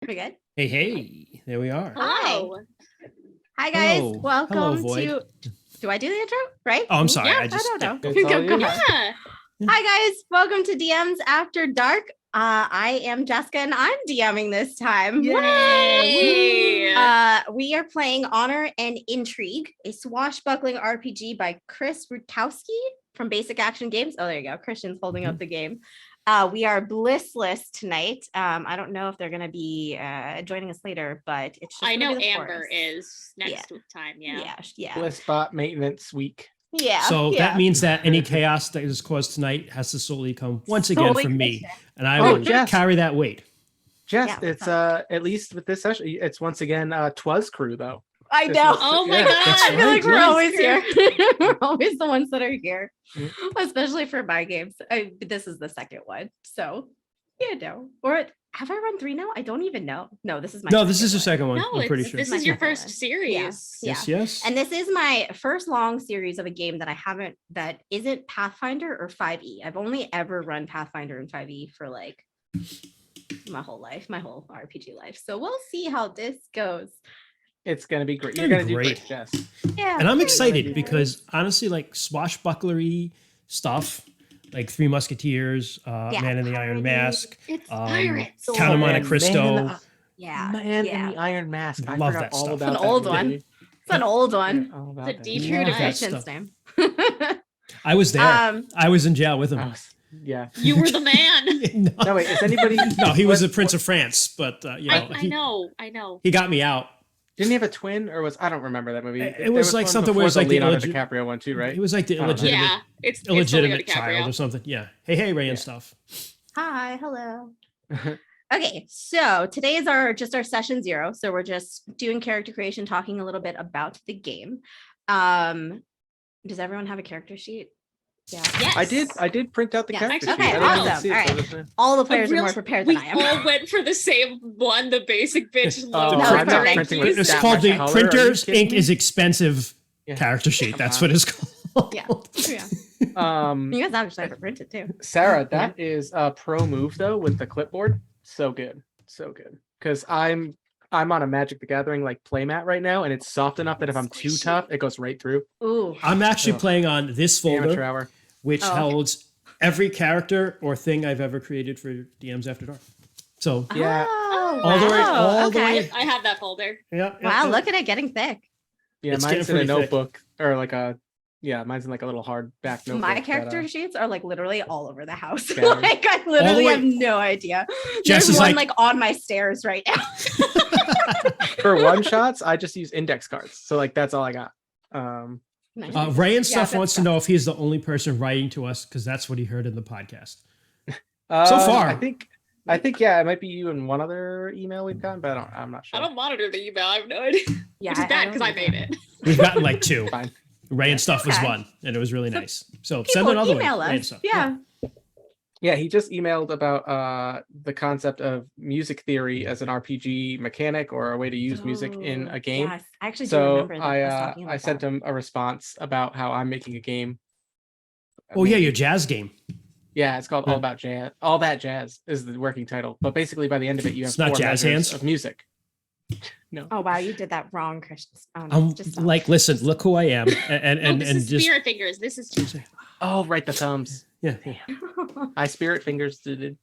We good? Hey, there we are. Hello. Hi guys. Hello. Welcome Hello, Void. to. Do I do the intro? Right? Oh, I'm sorry. Yeah, I just I don't know. It's all Go you. ahead. Yeah. Hi guys. Welcome to DMs After Dark. I am Jessica and I'm DMing this time. Yay! We are playing Honor and Intrigue, a swashbuckling RPG by Chris Rutkowsky from Basic Action Games. Oh, there you go. Christian's holding up the game. We are blissless tonight. I don't know if they're going to be joining us later, but it's just I know gonna be the Amber chorus. is next time. Yeah. Yeah. Blissbot maintenance week. Yeah. So yeah. that means that any chaos that is caused tonight has to solely come once again Solely from me, Christian. and I Oh, will Jess. carry that weight. Jess, Yeah, it's at least with this session, it's once again Twas crew though. I This know. is- Oh my yeah, god. that's I feel like right, we're yes. always here. We're always the ones that are here, especially for my games. This is the second one, so Or have I run 3 now? I don't even know. No, this is my. No, this is the second second one. No, I'm pretty it's, sure. this My is your second first one. series. Yeah. Yes. And this is my first long series of a game that I haven't. That isn't Pathfinder or 5e. I've only ever run Pathfinder and 5e for like my whole life, my whole RPG life. So we'll see how this goes. It's gonna be great. It's You're gonna gonna be do great. great, Jess. Yeah. And I'm thank excited you. because honestly, like swashbucklery stuff, like Three Musketeers, Man in the Iron piratey. It's Mask, pirates. Count 'em Monte Man, Cristo. Man, Yeah. Man yeah. in the Iron Mask. I Love forgot that all stuff. about It's an that old movie. one. It's an old one. Yeah, all about The that deep movie. True to Love that Christian's stuff. name. I was there. I was in jail with him. Oh, yeah. You were the man. no, No, wait, is anybody no, he was the what- Prince of France, but you know, I know. he got me out. Didn't he have a twin, or I don't remember that movie. It There was like one something where before it's like the Leonardo illegit- DiCaprio one too, right? It was like the I don't know. illegitimate, Yeah, it's illegitimate Leo child DiCaprio. or something. Yeah. Hey, Ray and Yeah. stuff. Hi, hello. Okay, so today is our session 0. So we're just doing character creation, talking a little bit about the game. Does everyone have a character sheet? Yeah. Yes. I did print out the Yes. character Okay, sheet. I didn't even awesome. see it, All so right. this- All the players are Really- more prepared we than I am. all went for the same one, the basic bitch Oh, logo. No, I'm it's not perfect. printing But with It's that called much the color. Are you Printers kidding Inc. me? is expensive Yeah. character sheet. That's Wow. what it's called. Yeah. Yeah. Um, You guys actually have it printed too. Sarah, that is a pro move though with the clipboard. So good, because I'm on a Magic the Gathering like playmat right now, and it's soft enough that if I'm too Squishy. tough, it goes right through. Ooh. I'm actually Oh. playing on this Amateur folder, hour. which Oh, okay. holds every character or thing I've ever created for DMs After Dark. So, Yeah. Oh, All the way- wow. all the okay. way- I have that folder. yeah. Wow, look at it getting thick. Yeah, It's mine's getting in a pretty thick. notebook or like a mine's in like a little hardback notebook. My that, character sheets are like literally all over the house. Scattered. Like I literally way- have no idea. Jess There's is one like- like on my stairs right now. for one shots, I just use index cards. So like that's all I got. Nice. Ray and Yeah, stuff good wants to stuff. know if he's the only person writing to us because that's what he heard in the podcast. So far. I think yeah, it might be you and one other email we've gotten, but I'm not sure. I don't monitor the email. I have no idea. Yeah, Which is bad don't because I think made it. We've gotten like 2. Fine. Ray and stuff was Okay. 1, and it was really So nice. So send People another email one. Ray and us. stuff. Yeah. Yeah, he just emailed about the concept of music theory as an RPG mechanic or a way to use music in Oh, a game. Yes, I actually do So remember that. us talking I about sent that. him a response about how I'm making a game. Oh, yeah, your jazz game. Yeah, it's called Yeah. All About Jazz. All That Jazz is the working title. But basically by the end of it you have It's not 4 jazz measures hands? of music. No. Oh wow, you did that wrong, Christian. Oh, no, I'm it's just like, listen, look who I am, and This is just spirit fingers. This is Oh, right, the thumbs. yeah, I spirit fingers did it.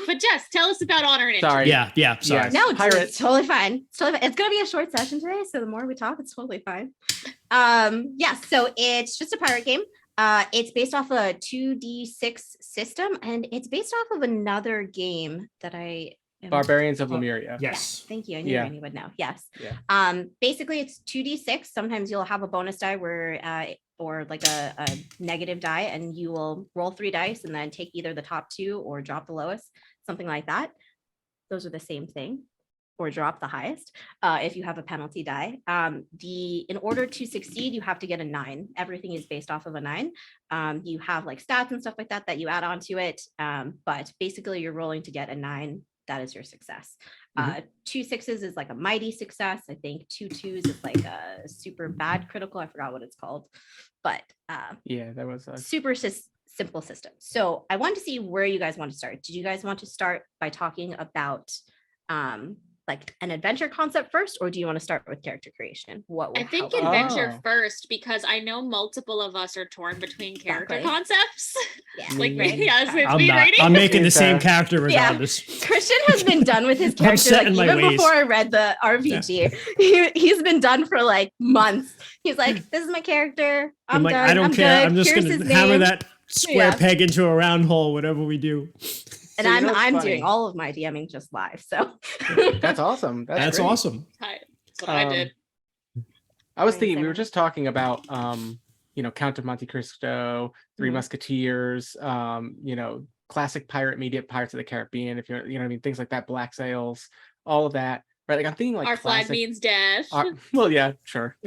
But Jess, tell us about Honor Intrigue. Sorry. yeah. Sorry. Yes. No, it's Pirates. totally fine. It's totally fine. It's gonna be a short session today, so the more we talk, it's totally fine. Yeah, so it's just a pirate game. It's based off a 2d6 system, and it's based off of another game that I am. Barbarians of Oh, Lemuria. Yes. Thank you. I knew Yeah. Rainey would know. Yes. Yeah. Basically it's 2d6. Sometimes you'll have a bonus die where or like a negative die, and you will roll 3 dice and then take either the top 2 or drop the lowest, something like that. Those are the same thing, or drop the highest if you have a penalty die. In order to succeed, you have to get a 9. Everything is based off of a 9. You have like stats and stuff like that you add onto it, but basically you're rolling to get a 9. That is your success. 2 6s is like a mighty success. I think 2 2s is like a super bad critical. I forgot what it's called, but Yeah, that was super simple system. So I wanted to see where you guys want to start. Did you guys want to start by talking about like an adventure concept first, or do you want to start with character creation? I think how- adventure Oh. first, because I know multiple of us are torn between character Exactly. concepts. Yeah, Like, right. yeah, so it's I'm me, not. Rainy. I'm making the It's, same character yeah. regardless. Christian has been done with his I'm character set like in my even ways. before I read the RPG. He's been done for like months. He's like, this is my character. I'm like, done. I don't I'm care. Good. I'm just Here's gonna his hammer name." that square Yeah. peg into a round hole, whatever we do. And So you know what's I'm funny? doing all of my DMing just live. So That's awesome. That's great. awesome. Hi, that's what I did. I was Very thinking we were similar. just talking about Count of Monte Cristo, Three Mhm. Musketeers, classic pirate media, Pirates of the Caribbean, if you're what I mean, things like that, Black Sails, all of that. Right. Like I'm thinking like Our flag classic- means death. well, yeah, sure.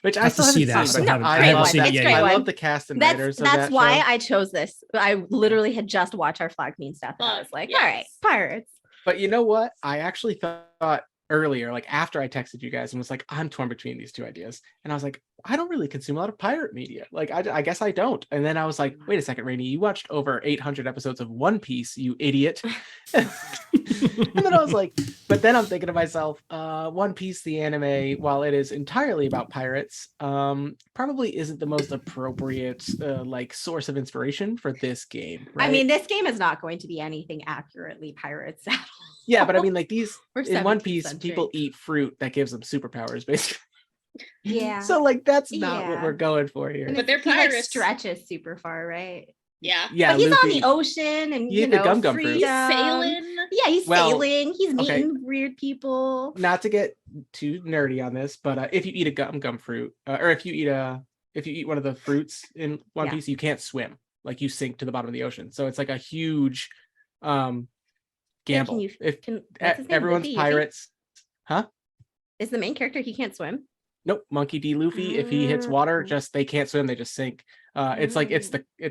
Which I have still to see haven't that. seen, Still but haven't- I I haven't love seen that. it yet. It's a great I love one. the cast and writers that's of that why show. I chose this. I literally had just watched Our Flag Means Death. And I Fuck, was like, yes. all right, pirates. But you know what? I actually thought earlier, like after I texted you guys and was like, I'm torn between these two ideas. And I was like, I don't really consume a lot of pirate media. Like, I guess I don't. And then I was like, wait a second, Rainey, you watched over 800 episodes of One Piece, you idiot. And then I was like, but then I'm thinking to myself, One Piece, the anime, while it is entirely about pirates, probably isn't the most appropriate source of inspiration for this game. Right? I mean, this game is not going to be anything accurately pirates at all. yeah, but I mean, like these We're in One 17th Piece, century. people eat fruit that gives them superpowers, basically. Yeah. So like that's not what Yeah. we're going for here. And But they're he, like, pirates. stretches super far, right? Yeah. Yeah, But he's on Luffy- the ocean and You you eat the know, gum-gum fruit. He's freedom. sailing. Yeah, he's Well, sailing. He's okay. meeting weird people. Not to get too nerdy on this, but if you eat a gum fruit, or if you eat one of the fruits in One Yeah. Piece, you can't swim. Like you sink to the bottom of the ocean. So it's like a huge gamble. If What's his name? everyone's Luffy, pirates, is the main character. He can't swim. nope, Monkey D. Luffy. If he hits water, Ah. they can't swim. They just sink. It's like it's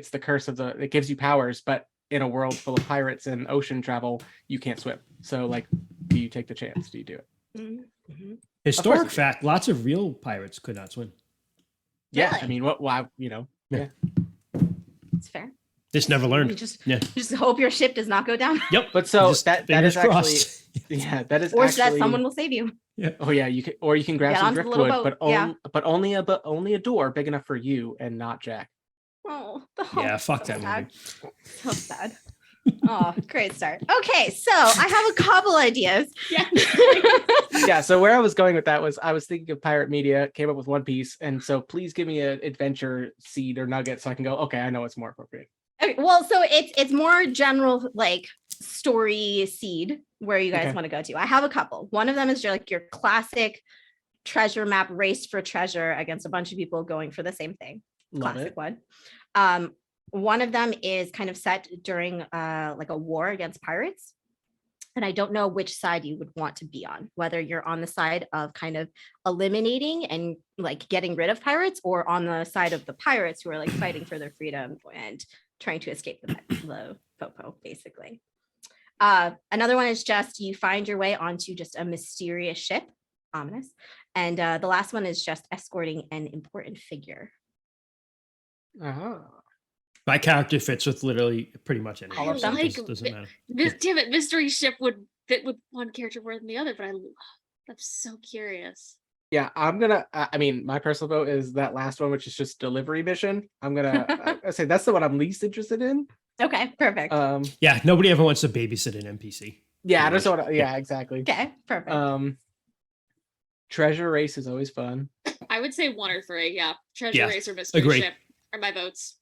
the curse of it gives you powers, but in a world full of pirates and ocean travel, you can't swim. So like, do you take the chance? Do you do it? Mhm. Historic it's- fact: lots of real pirates could not swim. Yeah, I Really? mean, why? It's fair. Just never You learned. just hope your ship does not go down, Yep. But so Just that fingers is actually crossed. yeah, that is or actually that someone will save you. oh yeah, you can grab Get some onto the little driftwood, boat, yeah. but only a door big enough for you and not Jack. Oh, Yeah, fuck so that sad. movie. So sad. Oh, great start. Okay, so I have a couple ideas. Yeah. Yeah, so where I was going with that was I was thinking of pirate media, came up with One Piece, and so please give me an adventure seed or nugget so I can go, okay, I know what's more appropriate. Okay, well, so it's more general like story seed where you guys Okay. want to go to. I have a couple. One of them is like your classic treasure map race for treasure against a bunch of people going for the same thing. Love Classic it. one. One of them is kind of set during like a war against pirates. And I don't know which side you would want to be on, whether you're on the side of kind of eliminating and like getting rid of pirates, or on the side of the pirates who are like fighting for their freedom and trying to escape the popo, basically. Another one is just you find your way onto just a mysterious ship, ominous. And the last one is just escorting an important figure. Uh-huh. My character fits with literally pretty much anything. All of them? Doesn't matter. Damn it, mystery ship would fit with one character more than the other, but I'm so curious. Yeah, I'm gonna. I mean, my personal vote is that last one, which is just delivery mission. I'm gonna I say that's the one I'm least interested in. Okay, perfect. Yeah, nobody ever wants to babysit an NPC. Yeah, I pretty just want to. Yeah, exactly. Okay, perfect. Treasure race is always fun. I would say 1 or 3. Yeah, treasure Yeah, race or mystery agree. ship are my votes.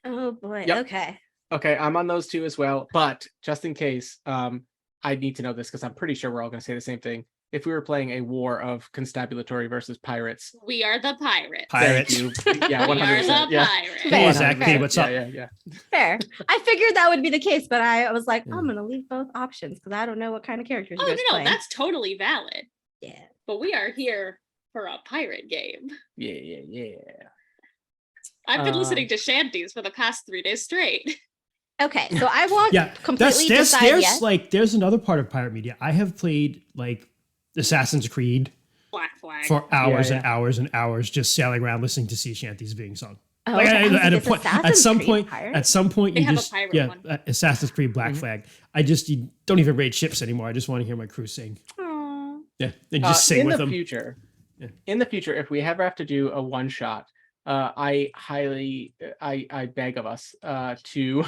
Oh boy. Yep. Okay. Okay, I'm on those two as well. But just in case, I need to know this because I'm pretty sure we're all going to say the same thing. If we were playing a war of constabulary versus pirates, We are the pirates. Pirates. thank you. Yeah, We are 100%. the Yeah. pirates. Hey, 100%. Zach P, what's up? Yeah. Fair. I figured that would be the case, but I was like, Yeah. I'm gonna leave both options because I don't know what kind of characters Oh you guys no, playing. that's totally valid. Yeah. But we are here for a pirate game. Yeah. I've been Um, listening to shanties for the past 3 days straight. Okay, so I won't Yeah, completely there's decide yet. like there's another part of pirate media. I have played like Assassin's Creed Black flag. for hours and yeah. hours and hours, just sailing around listening to sea shanties being sung. Oh, Like, okay. I was like, at it's Assassin's some Creed point, Pirates? at some point, They you have a just pirate one. Assassin's Creed Black Mhm. Flag. You don't even raid ships anymore. I just want to hear my crew sing. Aw. Yeah, and just sing in with the them. future. Yeah. In the future, if we ever have to do a one shot, I beg of us to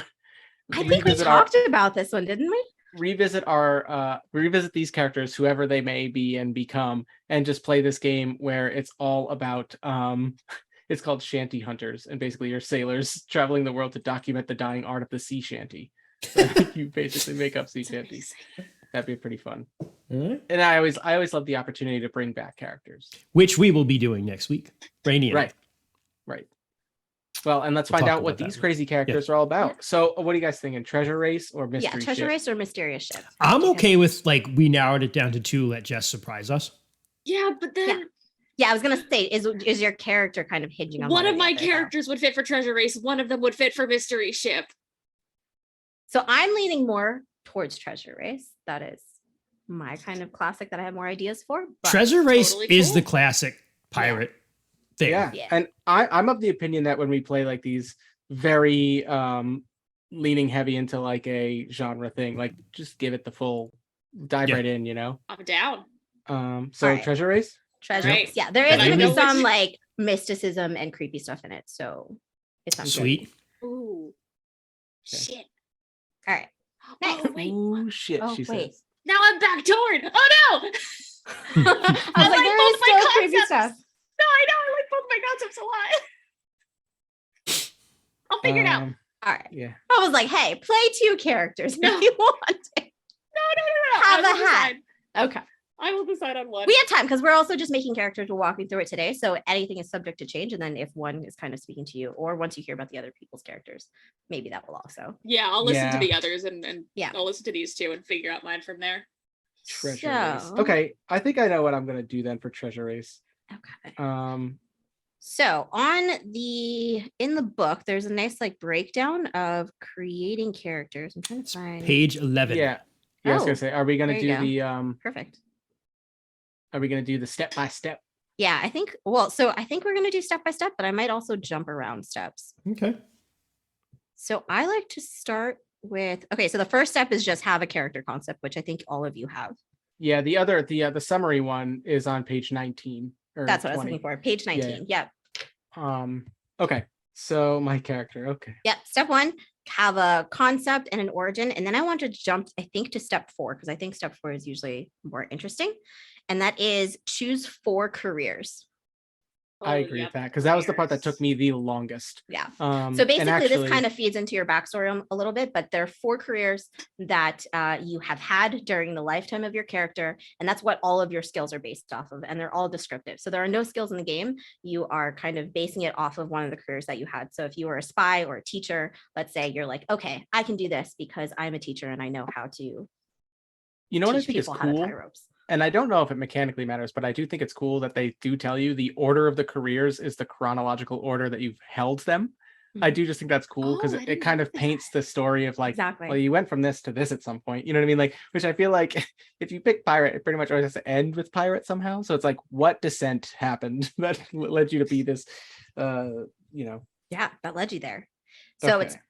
I think we revisit talked about this one, didn't we? revisit these characters, whoever they may be and become, and just play this game where it's all about it's called Shanty Hunters, and basically you're sailors traveling the world to document the dying art of the sea shanty. So you basically make up sea That's shanties. amazing. That'd be pretty fun. All right. And I always love the opportunity to bring back characters. Which we will be doing next week. Brainy and I. Right. Well, and let's We'll find talk out what about these that. crazy characters are all about. So what are you guys thinking? Treasure race or mystery Yeah, treasure ship? race or mysterious ship. I'm okay with like we narrowed it down to 2. Let Jess surprise us. Yeah, but then Yeah, I was gonna say, is your character kind of hinging on one of or the my other, though? characters would fit for treasure race. One of them would fit for mystery ship. So I'm leaning more towards treasure race. That is my kind of classic that I have more ideas for. But Treasure race totally is cool. the classic pirate thing. Yeah. Yeah. And I'm of the opinion that when we play like these very leaning heavy into like a genre thing, like just give it the full dive Yeah. right in, you know. I'm down. So Alright. treasure race. treasure Right. race. Yeah, there But is I gonna know be some which- like mysticism and creepy stuff in it. So it sounds Sweet. Ooh. Okay. Shit. All right. Nice. Oh, wait. Oh shit, Oh, she wait. says. Now I'm back torn. Oh no. I was like, like there both is my still creepy concepts. stuff. No, I know. I like both my concepts a lot. I'll figure it out. All right. Yeah. I was like, hey, play 2 characters No. if you want to. No. Have I will a hat. decide. Okay. I will decide on one. We have time because we're also just making characters. We're walking through it today. So anything is subject to change. And then if one is kind of speaking to you, or once you hear about the other people's characters, maybe that will also. Yeah, I'll listen Yeah. to the others and Yeah. I'll listen to these 2 and figure out mine from there. Treasure race. So- Okay, I think I know what I'm gonna do then for treasure race. Okay. So in the book, there's a nice like breakdown of creating characters. I'm trying to find Page 11. yeah. I was Oh, gonna say, are we gonna there do you go. the perfect. are we gonna do the step by step? Yeah, I think we're gonna do step by step, but I might also jump around steps. Okay. So I like to start with so the first step is just have a character concept, which I think all of you have. Yeah, the summary one is on page 19. Or That's what I was 20. looking for. Page 19. Yep. Okay. So my character, okay. Yep. Step 1, have a concept and an origin. And then I want to jump, I think, to step 4, because I think step 4 is usually more interesting. And that is choose 4 careers. I agree with that because that was the part that took me the longest. Yeah. So So basically, this kind of feeds into your backstory a little bit, but there are 4 careers that you have had during the lifetime of your character, and that's what all of your skills are based off of, and they're all descriptive. So there are no skills in the game. You are kind of basing it off of one of the careers that you had. So if you were a spy or a teacher, let's say you're like, okay, I can do this because I'm a teacher and I know how to you know what I teach think is people how to tie cool? ropes. And I don't know if it mechanically matters, but I do think it's cool that they do tell you the order of the careers is the chronological order that you've held them. I Mhm. do just think that's cool because Oh, I it didn't kind know of paints the story of like, Exactly. well, you went from this to this at some point. You know what I mean? Like, which I feel like if you pick pirate, it pretty much always has to end with pirate somehow. So it's like, what descent happened that led you to be this? Yeah, that led you there. So it's Okay.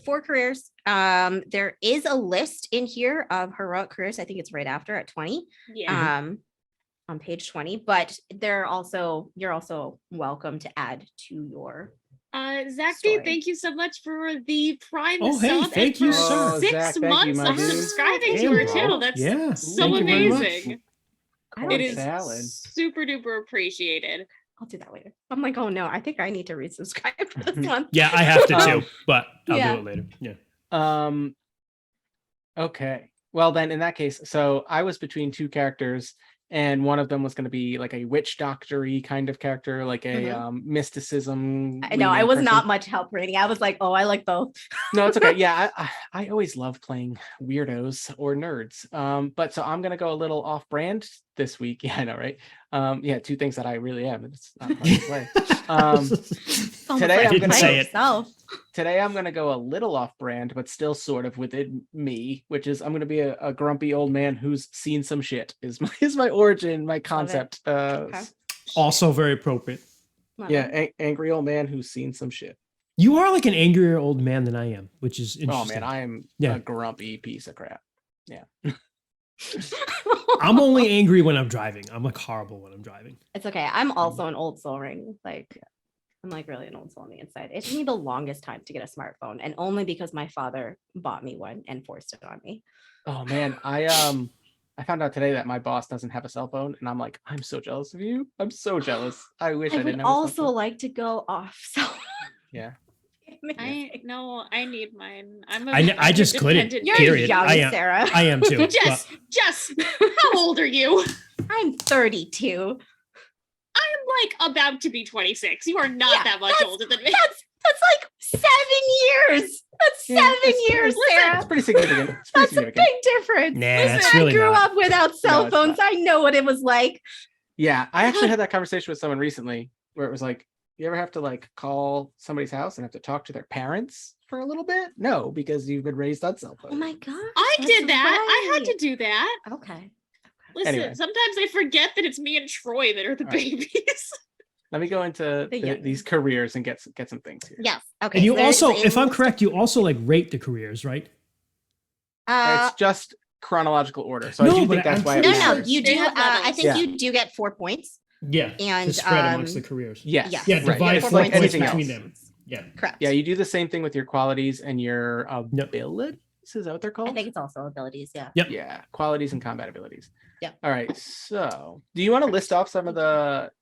4 careers. There is a list in here of heroic careers. I think it's right after at 20. Yeah. On page 20, but you're also welcome to add to your Zach story. B, thank you so much for the Prime Oh, hey, sub thank and you, for sir. 6 Zach, thank you, months my of dude. subscribing to Damn, our bro. channel. That's Yeah, so thank you very much. amazing. I It don't is Salad. super duper appreciated. I'll do that later. I'm like, oh no, I think I need to resubscribe for this one. Yeah, I have to Um, too, but I'll yeah. do it later. Yeah. Okay. Well, then in that case, so I was between 2 characters, and one of them was going to be like a witch doctor-y kind of character, like a mysticism. I know I leaning was person. not much help rating. I was like, oh, I like both. No, it's okay. Yeah, I always love playing weirdos or nerds. But so I'm gonna go a little off-brand this week. Yeah, I know, right? Yeah, 2 things that I really am. It's not hard to play. It's almost Today like I'm you gonna play say it. yourself. Today I'm gonna go a little off-brand, but still sort of within me, which is I'm gonna be a grumpy old man who's seen some shit. Is my origin, my concept. Okay. Also very appropriate. Love Yeah, it. angry old man who's seen some shit. You are like an angrier old man than I am, which is Oh interesting. man, I am Yeah. a grumpy piece of crap. Yeah. I'm only angry when I'm driving. I'm like horrible when I'm driving. It's okay. I'm also an old soul ring. Like I'm like really an old soul on the inside. It took me the longest time to get a smartphone, and only because my father bought me one and forced it on me. Oh man, I found out today that my boss doesn't have a cell phone, and I'm like, I'm so jealous of you. I'm so jealous. I wish I I didn't would have a cell also phone. like to go off. So Yeah. I need mine. I just couldn't. independent You're Period. young, I am. Sarah. I am too. Jess, how old are you? I'm 32. I'm like about to be 26. You are not Yeah, that much older than me. That's like 7 years. That's Yeah, 7 it's- years, listen, Sarah. It's pretty significant. It's pretty That's a significant. big difference. Nah, Listen, it's I really grew not. up without cell it's phones. not. I know what it was like. Yeah, I actually had that conversation with someone recently where it was like, you ever have to like call somebody's house and have to talk to their parents for a little bit? No, because you've been raised on cell phones. Oh my god. I that's did that. I had right. to do that. Okay. Listen, Anyway. sometimes I forget that it's me and Troy that are the All right. babies. Let me go into The young- these careers and get some things here. Yes. Okay. And you so there's also, a if I'm list- correct, you also like rate the careers, right? Uh, It's just chronological order. So I No, do but think that's I'm why it no, curious. no, matters. you They do. have I levels. think Yeah. you do get 4 points. Yeah. And, to spread amongst um, the careers. Yes. Yeah. Yeah, right. divide It's four four like points points anything between else. them. Yeah. Correct. Yeah, you do the same thing with your qualities and your abilities. Is that what they're called? I think it's also abilities. Yeah. Yep. Yeah, qualities and combat abilities. Yeah. All right. So, do you want to list off some of the?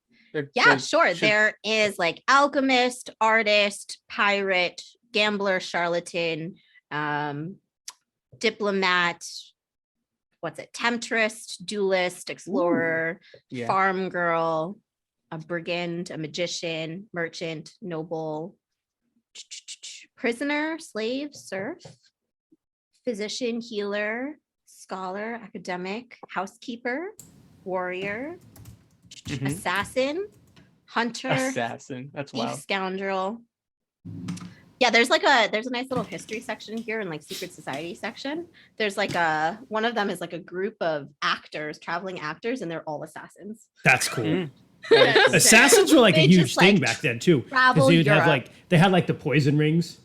Yeah, sure. should- There is like alchemist, artist, pirate, gambler, charlatan, diplomat, what's it? Temptress, duelist, explorer, Yeah. farm girl, a brigand, a magician, merchant, noble, prisoner, slave, serf, physician, healer, scholar, academic, housekeeper, warrior, Mhm. assassin, hunter, Assassin. That's thief, wild. scoundrel. Yeah, there's a nice little history section here and like secret society section. There's like one of them is like a group of actors, traveling actors, and they're all assassins. That's cool. Mm. That's Assassins were like a They huge just, thing like, back then too. Travel Because Europe. they had like the poison rings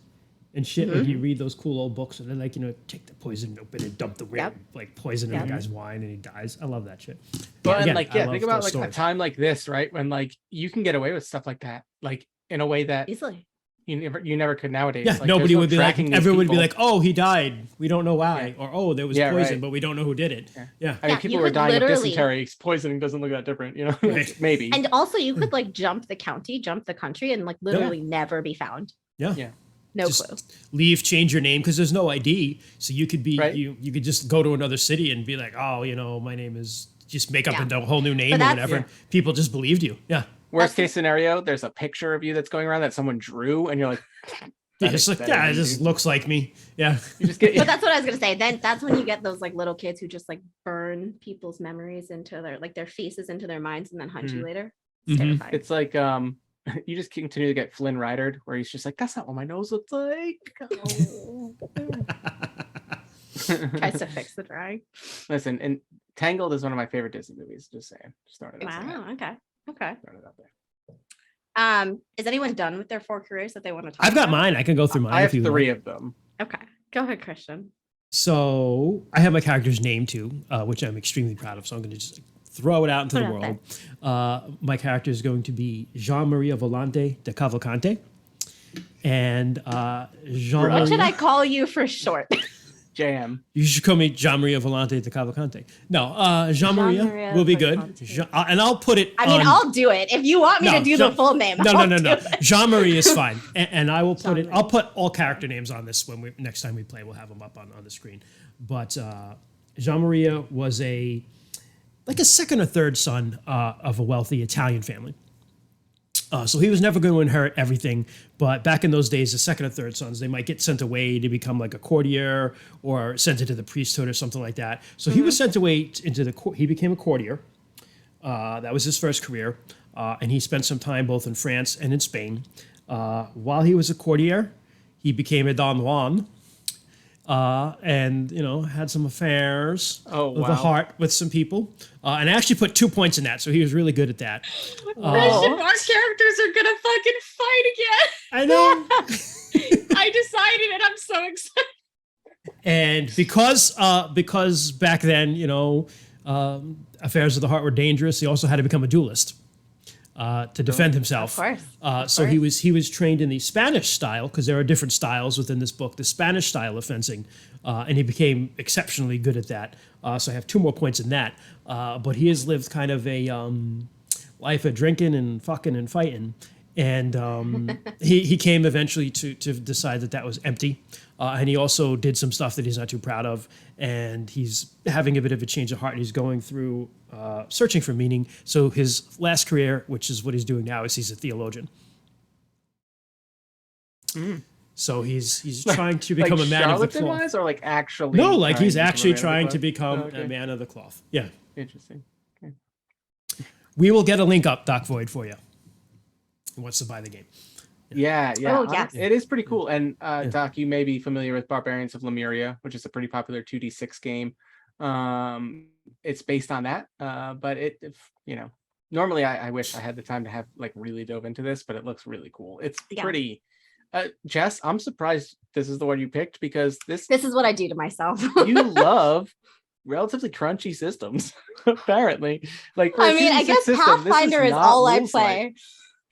and shit. Like Mhm. you read those cool old books and then like, take the poison open and dump the ring, Yep. like poison in Yep. the guy's wine and he dies. I love that shit. But and, Again, like, I yeah, love think about those like a stories. time like this, right? When like you can get away with stuff like that, like in a way that Easily. you never could nowadays. Yeah, Like, nobody there's no would be like, tracking these everyone would be people. like, oh, he died. We don't know why. Yeah. Or, oh, there was Yeah, poison, right. but we don't know who did it. Yeah. Yeah. I mean, Yeah, people you were could dying of literally- dysentery. Poisoning doesn't look that different, Right. Maybe. And also you could like jump the county, jump the country, and like literally never be found. Yeah. Yeah. No Just clue. leave, change your name because there's no ID. So you could be, Right. you could just go to another city and be like, oh, my name is, just make up Yeah. a whole new name or that's- whatever. Yeah. And people just believed you. Yeah. Worst case scenario, there's a picture of you that's going around that someone drew, and you're like, that It's is- like, that yeah, it is just you. looks like me. Yeah. You just get But that's what I was gonna say. Then that's when you get those like little kids who just like burn people's memories into their faces into their minds and then hunt you later. It's Mhm. terrifying. It's like you just continue to get Flynn Ridered, where he's just like, that's not what my nose looks like. Tries to fix the drawing. Listen, and Tangled is one of my favorite Disney movies. Just saying. Just throwing it out there. Wow. Okay. Okay. Throwing it out there. Is anyone done with their 4 careers that they want to talk I've got about? mine. I can go through mine. I have if you 3 want. of them. Okay. Go ahead, Christian. So I have my character's name too, which I'm extremely proud of. So I'm going to just throw it out into Put the it out world. My character is going to be Jean-Maria Volante de Cavalcante. And What Jean-Maria... should I call you for short? Jam. You should call me Jean-Maria Volante de Cavalcante. No, Jean-Maria Jean-Maria will be good. Volante. And I'll put it I mean, on... I'll do it. If you want me No, to do the Jean- full name, No, I'll no. do it. Jean-Marie is fine. And I will put it... Jean-Marie. I'll put all character names on this when next time we play. We'll have them up on the screen. But Jean-Maria was a second or third son of a wealthy Italian family. So he was never going to inherit everything. But back in those days, the second or third sons, they might get sent away to become like a courtier or sent into the priesthood or something like that. So he was sent away he became a courtier. That was his first career. And he spent some time both in France and in Spain. While he was a courtier, he became a Don Juan. And had some affairs Oh, of the wow. heart with some people. And I actually put 2 points in that. So he was really good at that. Christian, our characters are gonna fucking fight again. I know. I decided and I'm so excited. And because back then, affairs of the heart were dangerous, he also had to become a duelist to defend himself. Of course. So he was trained in the Spanish style, because there are different styles within this book, the Spanish style of fencing, and he became exceptionally good at that. So I have 2 more points in that. But he has lived kind of a life of drinking and fucking and fighting. And he came eventually to decide that was empty. And he also did some stuff that he's not too proud of. And he's having a bit of a change of heart. And he's going through searching for meaning. So his last career, which is what he's doing now, is he's a theologian. So he's trying to become a man of the cloth. Wise, or like actually? No, like he's trying to actually become a man trying of the to cloth? become Okay. a man of the cloth. Yeah. Interesting. Okay. We will get a link up, Doc Void, for you. He wants to buy the game. Yeah. Oh, yes. It is pretty cool. And Doc, you may be familiar with Barbarians of Lemuria, which is a pretty popular 2D6 game. It's based on that, but normally I wish I had the time to have like really dove into this, but it looks really cool. It's pretty. Jess, I'm surprised this is the one you picked, because this is what I do to myself. you love relatively crunchy systems, apparently. Like for a I mean, I 2D6 guess system, Pathfinder is not all I rules-like. play.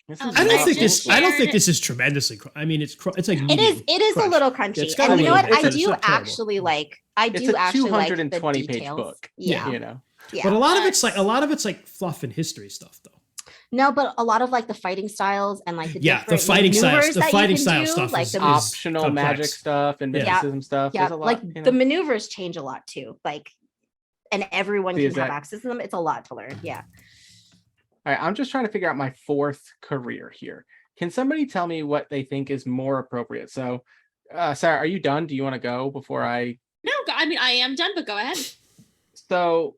This is I don't not think rules-like. I don't think this is tremendously. I mean, it's like It medium is a crunch. little crunchy. It's got And a you know little- what? I it's do not terrible. actually like. I It's do a actually like the 220 page details. book. Yeah. But Yeah. a lot of it's like fluff and history stuff, though. No, but a lot of like the fighting styles and like the Yeah, the different fighting styles- maneuvers the that you fighting can style do, stuff like is the Optional complex. magic stuff and Yeah. mysticism stuff. yeah, There's a lot, like you know. the maneuvers change a lot too. Like, and everyone See, can is have that- access to them. It's a lot to learn. Yeah. All right, I'm just trying to figure out my 4th career here. Can somebody tell me what they think is more appropriate? So, Sarah, are you done? Do you want to go before I? No, I mean I am done, but go ahead. So,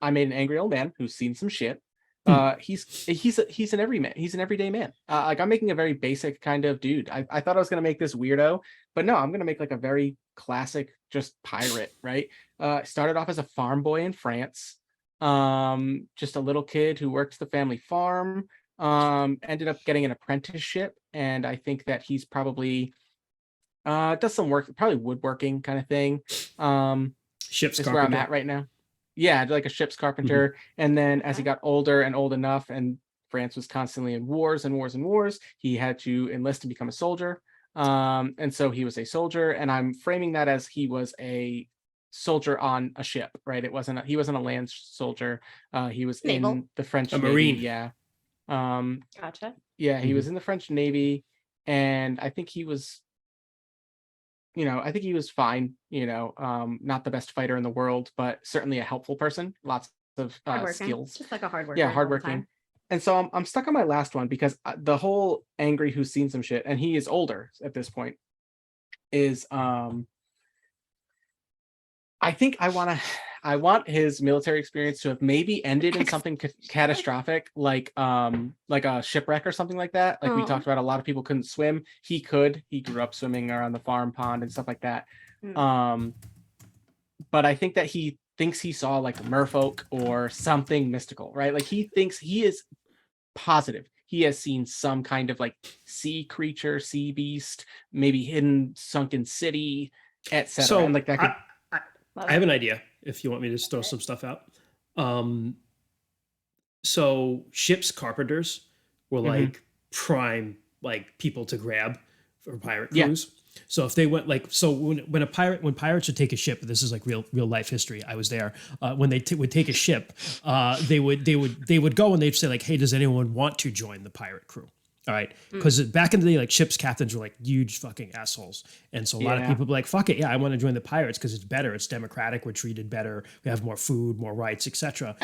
I made an angry old man who's seen some shit. He's an everyman. He's an everyday man. Like I'm making a very basic kind of dude. I thought I was gonna make this weirdo, but no, I'm gonna make like a very classic, just pirate. Right. Started off as a farm boy in France. Just a little kid who works the family farm. Ended up getting an apprenticeship, and I think that he's probably does some work, probably woodworking kind of thing. Ship's Is where I'm carpenter. at right now. Yeah, like a ship's carpenter. And then as he got older and old enough, and France was constantly in wars and wars and wars, he had to enlist and become a soldier. And so he was a soldier, and I'm framing that as he was a soldier on a ship, right? He wasn't a land soldier. He was Naval. in the French A Navy. Marine. Yeah. Gotcha. Yeah, he was in the French Navy, and I think he was fine, not the best fighter in the world, but certainly a helpful person. Lots of Hardworking. skills. Just like a hard worker. Yeah, all the hardworking. time. And so I'm stuck on my last one, because the whole angry who's seen some shit, and he is older at this point, is I think I want his military experience to have maybe ended in something catastrophic, like a shipwreck or something like that. Like we Oh. talked about, a lot of people couldn't swim. He could. He grew up swimming around the farm pond and stuff like that. But I think that he thinks he saw like merfolk or something mystical, right? Like he thinks, he is positive he has seen some kind of like sea creature, sea beast, maybe hidden sunken city, etc. So And like that could I have an idea if you want me to just throw some stuff out. So ship's carpenters were like prime like people to grab for pirate crews. So if they went like, so when pirates would take a ship, this is like real life history. I was there when they would take a ship. They would go and they'd say like, hey, does anyone want to join the pirate crew? All right, because back in the day, like ships captains were like huge fucking assholes, and so a lot of people would be like, "Fuck it, yeah, I want to join the pirates because it's better, it's democratic, we're treated better, we have more food, more rights, etc."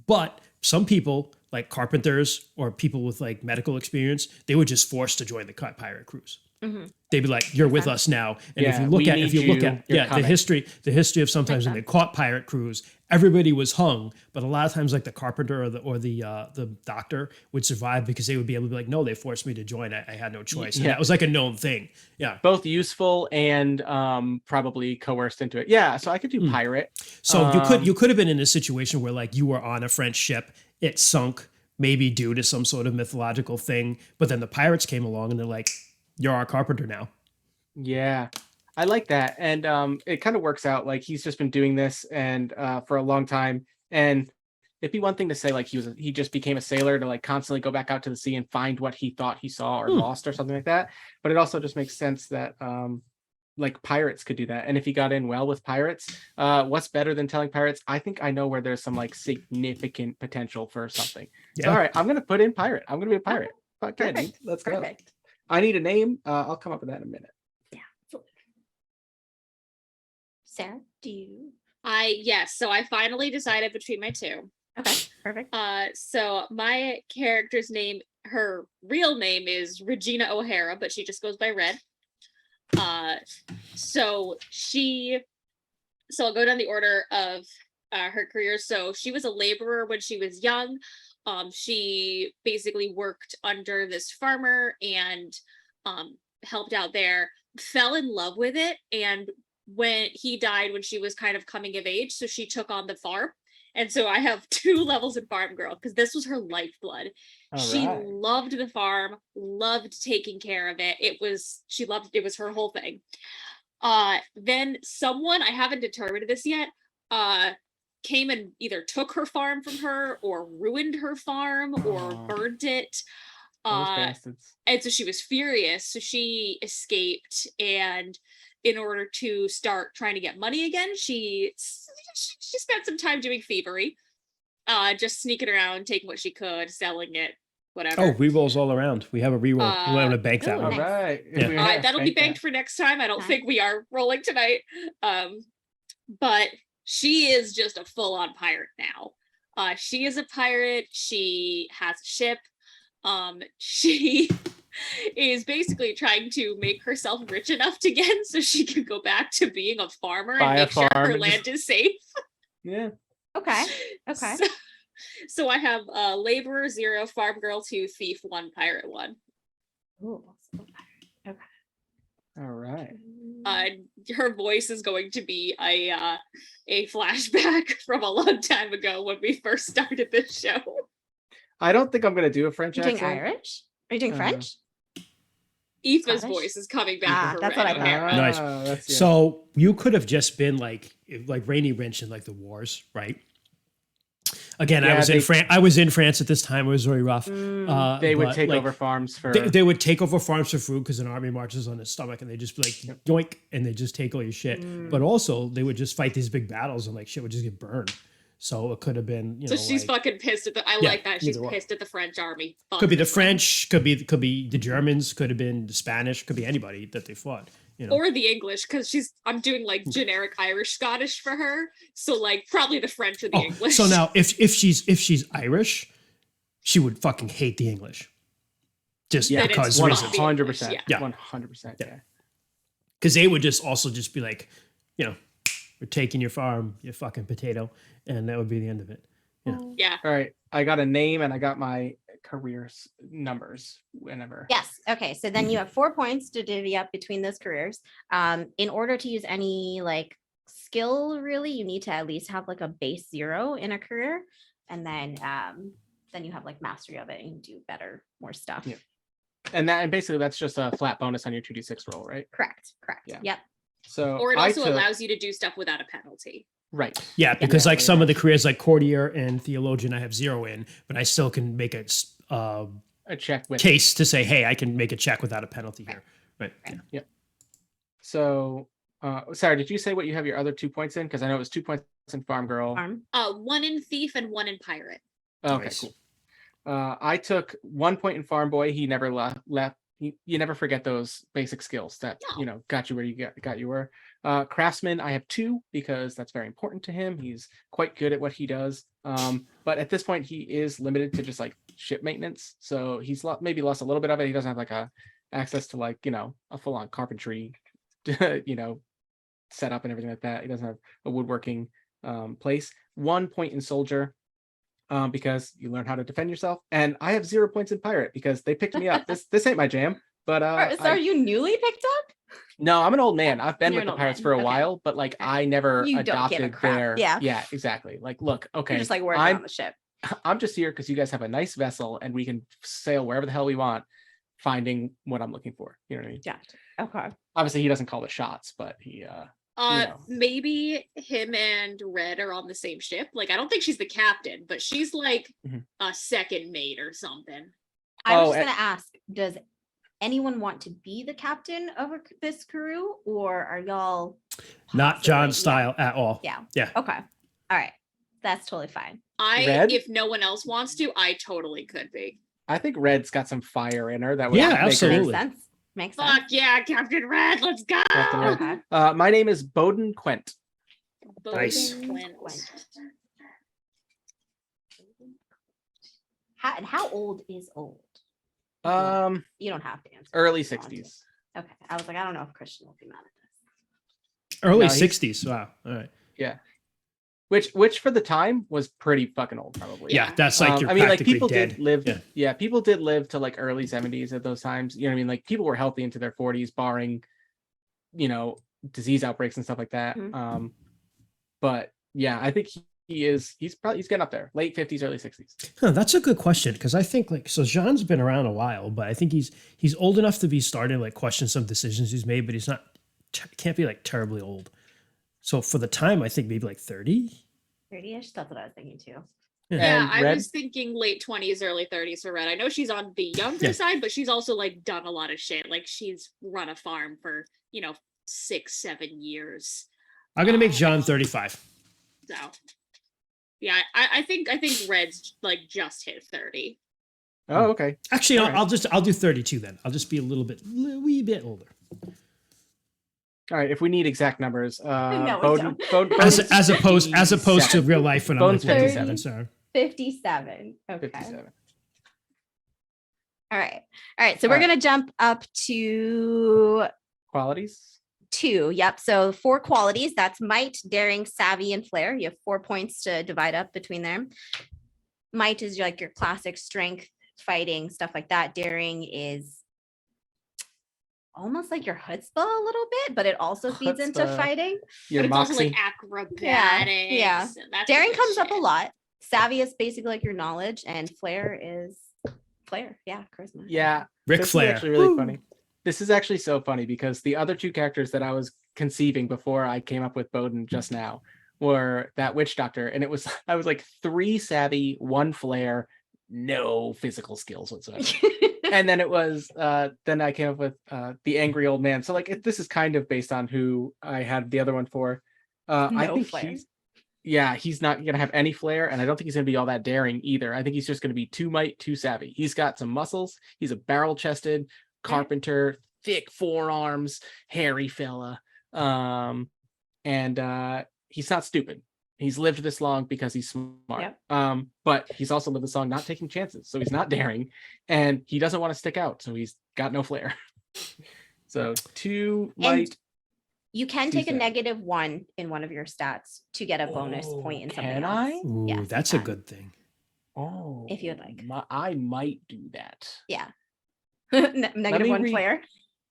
But some people, like carpenters or people with like medical experience, they were just forced to join the pirate crews. They'd be like, "You're with us now." And if you look at the history of sometimes when they caught pirate crews, everybody was hung, but a lot of times like the carpenter or the doctor would survive because they would be able to be like, "No, they forced me to join. I had no choice." And that was like a known thing. Yeah, both useful and probably coerced into it. Yeah, so I could do pirate. So you could have been in a situation where like you were on a French ship, it sunk, maybe due to some sort of mythological thing, but then the pirates came along and they're like, "You're our carpenter now." Yeah. I like that, and it kind of works out. Like he's just been doing this and for a long time, and it'd be one thing to say like he just became a sailor to like constantly go back out to the sea and find what he thought he saw or lost or something like that. But it also just makes sense that like pirates could do that, and if he got in well with pirates, what's better than telling pirates? I think I know where there's some like significant potential for something. So, all right, I'm gonna put in pirate. I'm gonna be a pirate. Fuck yeah, dude. Perfect. Let's go. Perfect. I need a name. I'll come up with that in a minute. Sarah, do you? Yes, so I finally decided between my two. Okay, perfect. So my character's name, her real name is Regina O'Hara, but she just goes by Red. So I'll go down the order of her career. So she was a laborer when she was young. She basically worked under this farmer and helped out there, fell in love with it, and when he died when she was kind of coming of age, so she took on the farm. And so I have 2 levels in farm girl because this was her lifeblood. She loved the farm, loved taking care of it. It was her whole thing. Then someone, I haven't determined this yet, came and either took her farm from her or ruined her farm or burned it. And so she was furious. So she escaped, and in order to start trying to get money again, she spent some time doing thievery, just sneaking around, taking what she could, selling it, whatever. Oh, rerolls all around. We have a reroll. We want to bank that ooh, one. nice. All right. Yeah. That'll be banked for next time. I don't Okay. think we are rolling tonight. But she is just a full-on pirate now. She is a pirate. She has a ship. She is basically trying to make herself rich enough again so she can go back to being a farmer Buy and a make sure farm her and land is safe. Yeah. Okay. Okay. So I have laborer 0, farm girl 2, thief 1, pirate 1. Ooh, okay. All right. Her voice is going to be a flashback from a long time ago when we first started this show. I don't think I'm gonna do a French Are you doing accent. Irish? Are you doing French? Aoife's Scottish? voice is coming back for that's Red what I thought. O'Hara. Nice. That's, yeah. So you could have just been like Rainy Wrench in like the wars, right? Again, Yeah, I was in France at this time. It was very rough. they would but, take like, over farms for. They would take over farms for food because an army marches on its stomach, and they just be like yoink, and they just take all your shit. But also, they would just fight these big battles, and like shit would just get burned. So it could have been, you So know, she's like, fucking pissed at the. I Yeah, like that. She's either one. pissed at the French army. Fuck could be the them. French, could be the Germans, could have been the Spanish, could be anybody that they fought. You know, Or the English, because I'm doing like generic Irish Scottish for her. So like probably the French or the English. So now if she's Irish, she would fucking hate the English, just Then it's because one reasons. 100%. Yeah. 100%. Yeah. Because they would just also just be like, you know, we're taking your farm, you fucking potato, and that would be the end of it. Yeah. All right. I got a name and I got my career numbers whenever. Yes. Okay. So then you have 4 points to divvy up between those careers. In order to use any like skill, really, you need to at least have like a base 0 in a career, and then you have like mastery of it and do better, more stuff. Yeah. And basically that's just a flat bonus on your 2d6 roll, right? Correct. Yeah. Yep. So Or it I also took- allows you to do stuff without a penalty. right. Yeah, because like Yeah. some of the careers like courtier and theologian, I have 0 in, but I still can make a A check with. case to say, hey, I can make a check without a penalty here. Right. Yeah. So, Sarah, did you say what you have your other 2 points in? Because I know it was 2 points in Farm Girl. Farm. 1 in thief and 1 in pirate. Okay, Nice. cool. I took 1 point in Farm Boy. He never left. You never forget those basic skills that No. got you where you got you were. Craftsman, I have 2 because that's very important to him. He's quite good at what he does. But at this point, he is limited to just like ship maintenance. So he's maybe lost a little bit of it. He doesn't have like access to like a full on carpentry, setup and everything like that. He doesn't have a woodworking place. 1 point in soldier. Because you learn how to defend yourself, and I have 0 points in pirate because they picked me up. This ain't my jam, but So are you newly picked up? no, I'm an old man. I've been You're with an the old pirates man. for a Okay. while, but like I never You don't give a adopted crap. their Yeah. exactly. Like, look, okay, You're just like working I'm on the ship. I'm just here because you guys have a nice vessel and we can sail wherever the hell we want. finding what I'm looking for. You know what I mean? Yeah. Okay. Obviously, he doesn't call the shots, but he know. Maybe him and Red are on the same ship. Like, I don't think she's the captain, but she's like a second mate or something. I was just gonna ask, does anyone want to be the captain of this crew, or are y'all Not possibly- John's style at all. Yeah. Yeah. Okay. All right. That's totally fine. Red? If no one else wants to, I totally could be. I think Red's got some fire in her that would Yeah, make her- absolutely. Makes sense. Makes sense. Fuck yeah, Captain Red, let's go. Captain Red. Okay. My name is Bowden Quent. Nice. Bowden Quent. How old is old? You don't have to answer. Early if you want to. 60s. Okay. I was like, I don't know if Christian will be mad at this. Early No, he's- 60s. Wow. All right. Which for the time was pretty fucking old, probably. Yeah, that's like you're I mean, like practically people dead. did live. Yeah. People did live to like early 70s at those times. You know what I mean? Like people were healthy into their 40s, barring, disease outbreaks and stuff like that. Mhm. But yeah, I think he's getting up there, late 50s, early 60s. Huh, that's a good question because I think Jean's been around a while, but I think he's old enough to be starting to like question some decisions he's made, but he's not can't be like terribly old. So for the time, I think maybe like 30. 30-ish. That's what I was thinking too. Yeah, And I Red- was thinking late 20s, early 30s for Red. I know she's on the younger Yeah. side, but she's also like done a lot of shit. Like she's run a farm for, 6-7 years. I'm gonna make Jean 35. So yeah, I think Red's like just hit 30. Oh, okay. Actually, All right. I'll do 32 then. I'll just be a wee bit older. All right. If we need exact numbers, No, we Bowden, As opposed to real life when I'm like Bones 57. 57. Sorry. 57. Okay. 57. All right. All right. So we're All right. going to jump up to Qualities. 2. Yep. So 4 qualities. That's might, daring, savvy, and flair. You have 4 points to divide up between them. Might is like your classic strength, fighting, stuff like that. Daring is almost like your chutzpah a little bit, but it also feeds into Chutzpah. fighting. Your But it's also moxie. like acrobatics. Yeah. And that's Daring good comes up a shit. lot. Savvy is basically like your knowledge, and flair is flair. Yeah, charisma. Yeah. Ric This Flair. is actually really Woo. funny. This is actually so funny because the other 2 characters that I was conceiving before I came up with Bowden just now were that witch doctor, and I was like 3 savvy, 1 flair, no physical skills whatsoever. And then it was then I came up with the angry old man. So like this is kind of based on who I had the other one for. I No think flair. he's not gonna have any flair, and I don't think he's gonna be all that daring either. I think he's just gonna be 2 might, 2 savvy. He's got some muscles. He's a barrel-chested carpenter, thick forearms, hairy fella. And he's not stupid. He's lived this long because he's smart. Yep. But he's also lived this long not taking chances. So he's not daring, and he doesn't want to stick out. So he's got no flair. So 2 might. You can Two take a savvy. -1 in one of your stats to get a bonus point in something Can else. I? Ooh, Yes, you that's a can. good thing. Oh, If you'd like. I might do that. Yeah. -1 read- flair.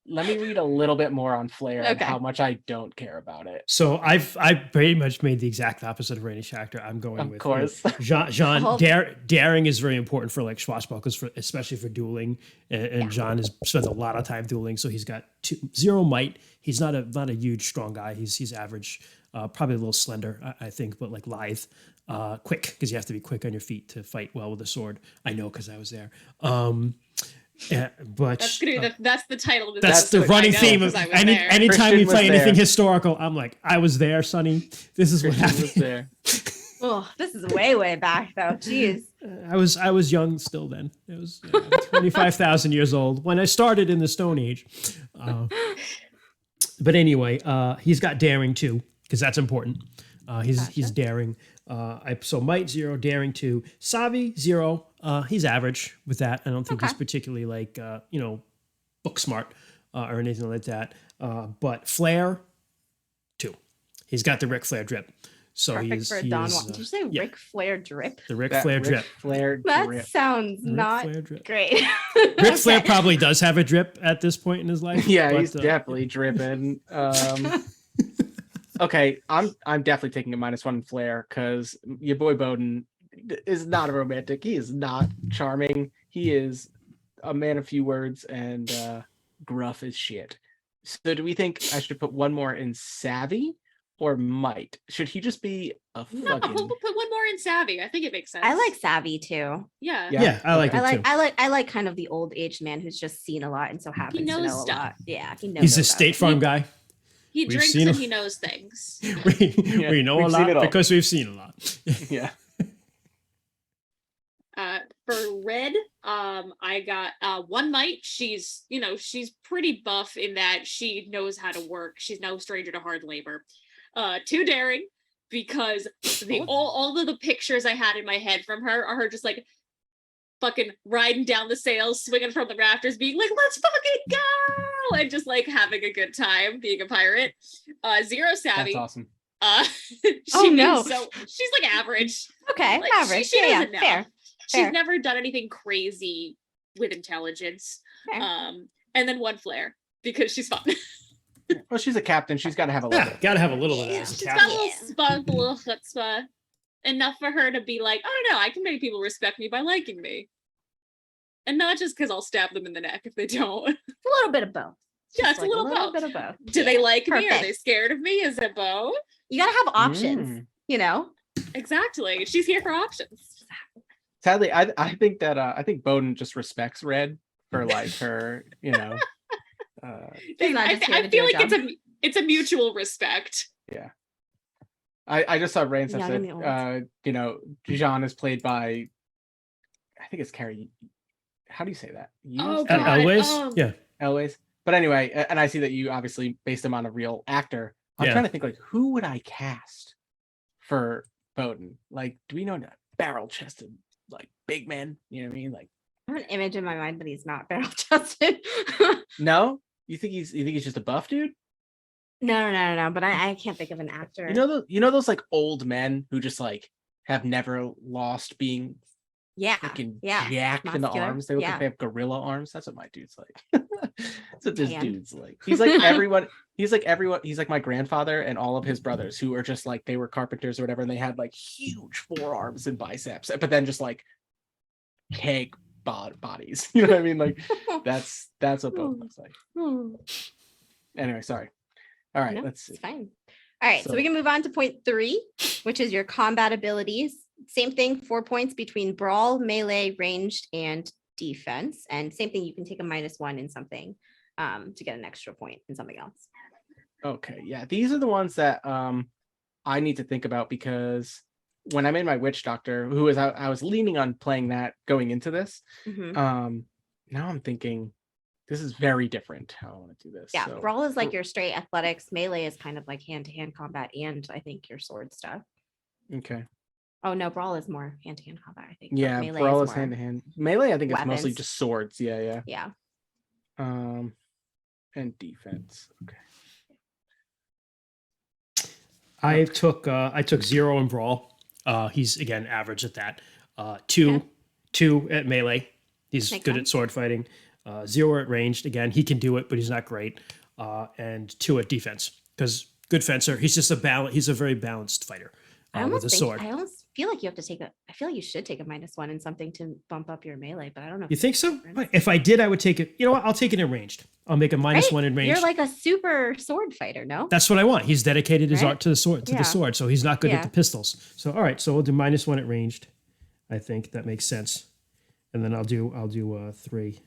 Let me read a little bit more on flair and Okay. how much I don't care about it. So I've pretty much made the exact opposite of Rainy Factor. I'm going Of with course. Jean Hold- daring is very important for like swashbucklers, especially for dueling. And Jean has spent a lot of time dueling, so he's got 0 might. He's not a huge strong guy. He's average, probably a little slender, I think, but like lithe, quick because you have to be quick on your feet to fight well with a sword. I know because I was there. Yeah, but That's gonna be that's the title of this that's the episode. I running know, theme of 'cause I was anytime there. we Christian play was anything there. historical. I'm like, I was there, Sonny. This is what Christian was happened. there. Oh, this is way back though. Jeez. I was young still then. It was 25,000 years old when I started in the Stone Age. But anyway, he's got daring too because that's important. He's Gotcha. daring. So might 0, daring 2, savvy 0. He's average with that. I don't think he's Okay. particularly like book smart or anything like that. But flair 2. He's got the Ric Flair drip. So Perfect for a Don Juan. Did you say yeah. Ric Flair drip? the Ric That Flair Ric drip. Flair That drip. sounds Ric not Flair drip. great. Ric Flair Okay. probably does have a drip at this point in his life. Yeah, but, he's definitely dripping. Okay, I'm definitely taking a -1 in flair because your boy Bowden is not a romantic. He is not charming. He is a man of few words and gruff as shit. So do we think I should put one more in savvy or might? Should he just be a No, fucking? put one more in savvy. I think it makes sense. I like savvy too. Yeah. Yeah, I like okay. it too. I like kind of the old aged man who's just seen a lot and so happens to knows know stuff. a lot. Yeah, he knows. He's a about State it. Farm guy. He We've drinks seen and him. he knows things. We know we've a seen it lot all. because we've seen a lot. Yeah. For red, I got one might. She's pretty buff in that she knows how to work. She's no stranger to hard labor. Two daring, because all of the pictures I had in my head from her are her just like fucking riding down the sails, swinging from the rafters, being like, "Let's fucking go!" and just like having a good time being a pirate. Zero savvy. That's awesome. Oh, no. So she's like average. Okay, Like, average. she yeah, doesn't know. fair. She's Fair. never done anything crazy with intelligence. Fair. And then one flare because she's fun. Well, she's a captain. She's got to have a little. Yeah, gotta have a little bit of that as a She's got a captain. little spunk, a little chutzpah, enough for her to be like, I don't know, I can make people respect me by liking me. And not just because I'll stab them in the neck if they don't. It's a little bit of both. Yeah, Just it's a little both. bit of both. Do they like me? Are perfect. they scared of me? Is it both? You gotta have options. You know. Exactly. She's here for options. Sadly, I think that I think Bowden just respects Red for like her, He's not I just here to do feel a like job. it's a mutual respect. yeah. I just saw Rain Young and the old. said, Jean is played by, I think it's Carrie. How do you say that? Oh, God. Always? Yeah. Elways. But anyway, and I see that you obviously based him on a real actor. I'm Yeah. trying to think like who would I cast for Bowden? Like, do we know that barrel chested like big man? You know what I mean? Like, I have an image in my mind, but he's not barrel chested. no, you think he's just a buff dude? No. But I can't think of an actor. You know those like old men who just like have never lost being yeah. freaking Yeah. jacked in the Muscular. arms. They look Yeah. like they have gorilla arms. That's what my dude's like. That's what this Man. dude's like. He's like everyone. He's like everyone. He's like my grandfather and all of his brothers who are just like they were carpenters or whatever, and they had like huge forearms and biceps, but then just like keg bodies. You know what I mean? Like that's what Bo looks like. Hmm. Anyway, sorry. All right, No, let's see. It's fine. All right, so we can move on to point 3, which is your combat abilities. Same thing, 4 points between brawl, melee, ranged, and defense. And same thing, you can take a -1 in something to get an extra point in something else. Okay, yeah, these are the ones that I need to think about because when I made my witch doctor, who was I was leaning on playing that going into this. Mhm. Now I'm thinking this is very different how I want to do this. Yeah, so- brawl is like your straight athletics. Melee is kind of like hand-to-hand combat, and I think your sword stuff. Okay. Oh no, brawl is more hand-to-hand combat, I think. but Yeah, melee brawl is more- hand to hand. Melee, I think it's mostly weapons. just swords. Yeah. Yeah. And defense. Okay. I took 0 in brawl. He's again average at that. Two at melee. He's Makes good sense. at sword fighting. 0 at ranged. Again, he can do it, but he's not great. And 2 at defense because good fencer. He's just he's a very balanced fighter I with almost a think sword. I almost feel like you have to take I feel like you should take a -1 in something to bump up your melee, but I don't know. You think so? If I did, I would take it. You know what? I'll take it in ranged. I'll make a -1 in ranged. You're like a super sword fighter, no? That's what I want. He's dedicated his Right? art to the sword, Yeah. so he's not good Yeah. at the pistols. So all right, so we'll do -1 at ranged. I think that makes sense. And then I'll do 3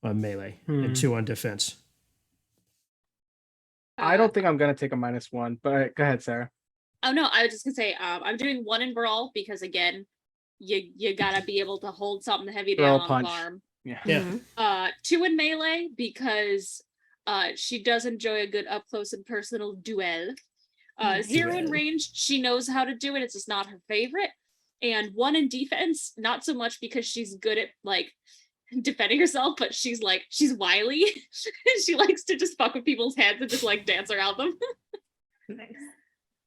on melee and 2 on defense. I don't think I'm gonna take a -1, but go ahead, Sarah. Oh no, I was just gonna say I'm doing 1 in brawl because again, you gotta be able to hold something heavy Brawl down on punch. the farm. Yeah. Yeah. Mhm. 2 in melee because she does enjoy a good up close and personal duel. 0 in Duel. range, she knows how to do it. It's just not her favorite. And 1 in defense, not so much because she's good at like defending herself, but she's wily. She likes to just fuck with people's heads and just like dance around them. Nice.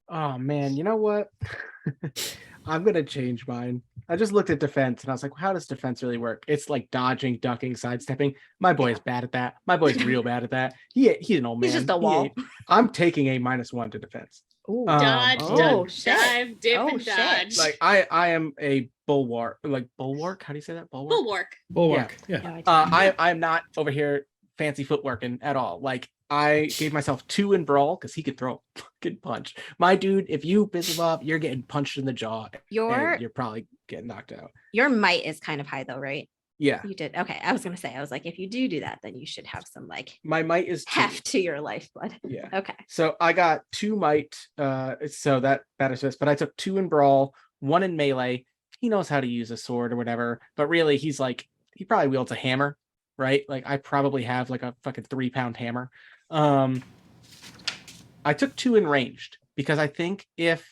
Oh man, you know what? I'm gonna change mine. I just looked at defense and I was like, how does defense really work? It's like dodging, ducking, sidestepping. My boy is bad at that. My boy's real bad at that. He's an old man. He's just a He wall. ain't- I'm taking a -1 to defense. Ooh. Dodge, Oh, duck, shit. dive, dip, Oh, and shit. dodge. like I am a bulwark. Like bulwark? How do you say that? Bulwark. Bulwark. Bulwark. Yeah. No idea. I'm not over here fancy footworking at all. Like I gave myself 2 in brawl because he could throw a fucking punch. My dude, if you piss him off, you're getting punched in the jaw. Your And you're probably getting knocked out. your might is kind of high though, right? Yeah, You did. Okay. I was gonna say, I was like, if you do that, then you should have some like my might is 2. heft to your lifeblood. Yeah. Okay. So I got 2 might. So that assists, but I took 2 in brawl, 1 in melee. He knows how to use a sword or whatever, but really he probably wields a hammer, right? Like I probably have like a fucking 3-pound hammer. I took 2 in ranged because I think if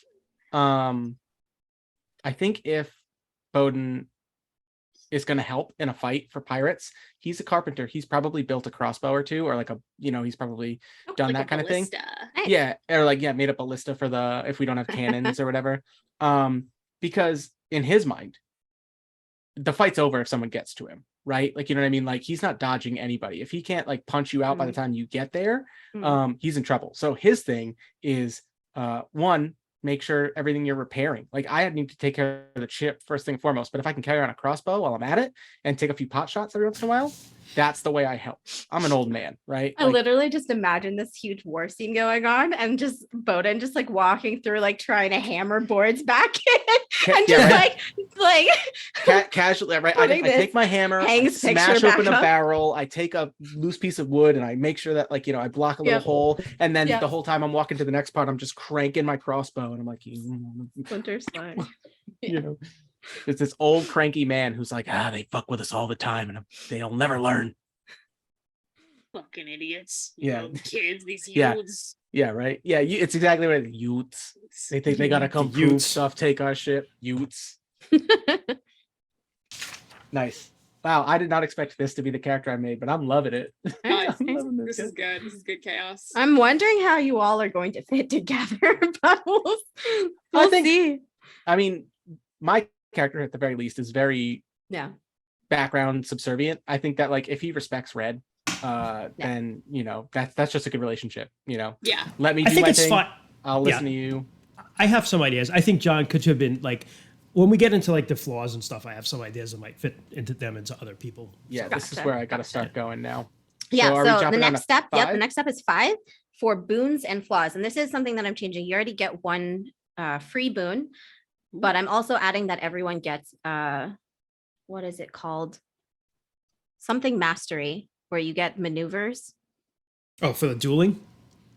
Bowden is going to help in a fight for pirates, he's a carpenter. He's probably built a crossbow or 2, or like he's probably done Like that a kind of thing. ballista. Nice. Yeah, or like made up a ballista for the if we don't have cannons or whatever. Because in his mind, the fight's over if someone gets to him, right? Like, you know what I mean? Like he's not dodging anybody. If he can't like punch you out by the time you get there, he's in trouble. So his thing is 1, make sure everything you're repairing. Like I need to take care of the chip first thing and foremost, but if I can carry on a crossbow while I'm at it and take a few pot shots every once in a while, that's the way I help. I'm an old man, right? I literally just imagine this huge war scene going on and just Bowden just like walking through, like trying to hammer boards back in and just like casually, right? I putting take my hammer, I Hank's smash picture open back a up. barrel, I take a loose piece of wood and I make sure that like, I block a little Yep. hole. And then Yep. the whole time I'm walking to the next part, I'm just cranking my crossbow and I'm like, Splinter Slide. it's this old cranky man who's like, they fuck with us all the time and they'll never learn. Fucking idiots. Yeah. Kids, these Yeah. youths. Yeah, right. Yeah, it's exactly what it is. Youths. They think they gotta come prove youths. stuff, take our shit. Youths. Nice. Wow, I did not expect this to be the character I made, but I'm loving it. Nice. I'm loving This is good. This is good chaos. I'm wondering how you all are going to fit together, but we'll think- see. I mean, my character at the very least is very Yeah. background subservient. I think that like if he respects Red, then that's just a good relationship. Yeah. Let me I do think my it's thing. fine. I'll listen to you. I have some ideas. I think John could have been like, when we get into like the flaws and stuff, I have some ideas that might fit into them into other people. Yeah, this is Gotcha. where I got to start going now. Yeah. So are we So the jumping on next to step, the 5? next step is 5 for boons and flaws. And this is something that I'm changing. You already get 1 free boon, but I'm also adding that everyone gets what is it called? Something mastery, where you get maneuvers. Oh, for the dueling?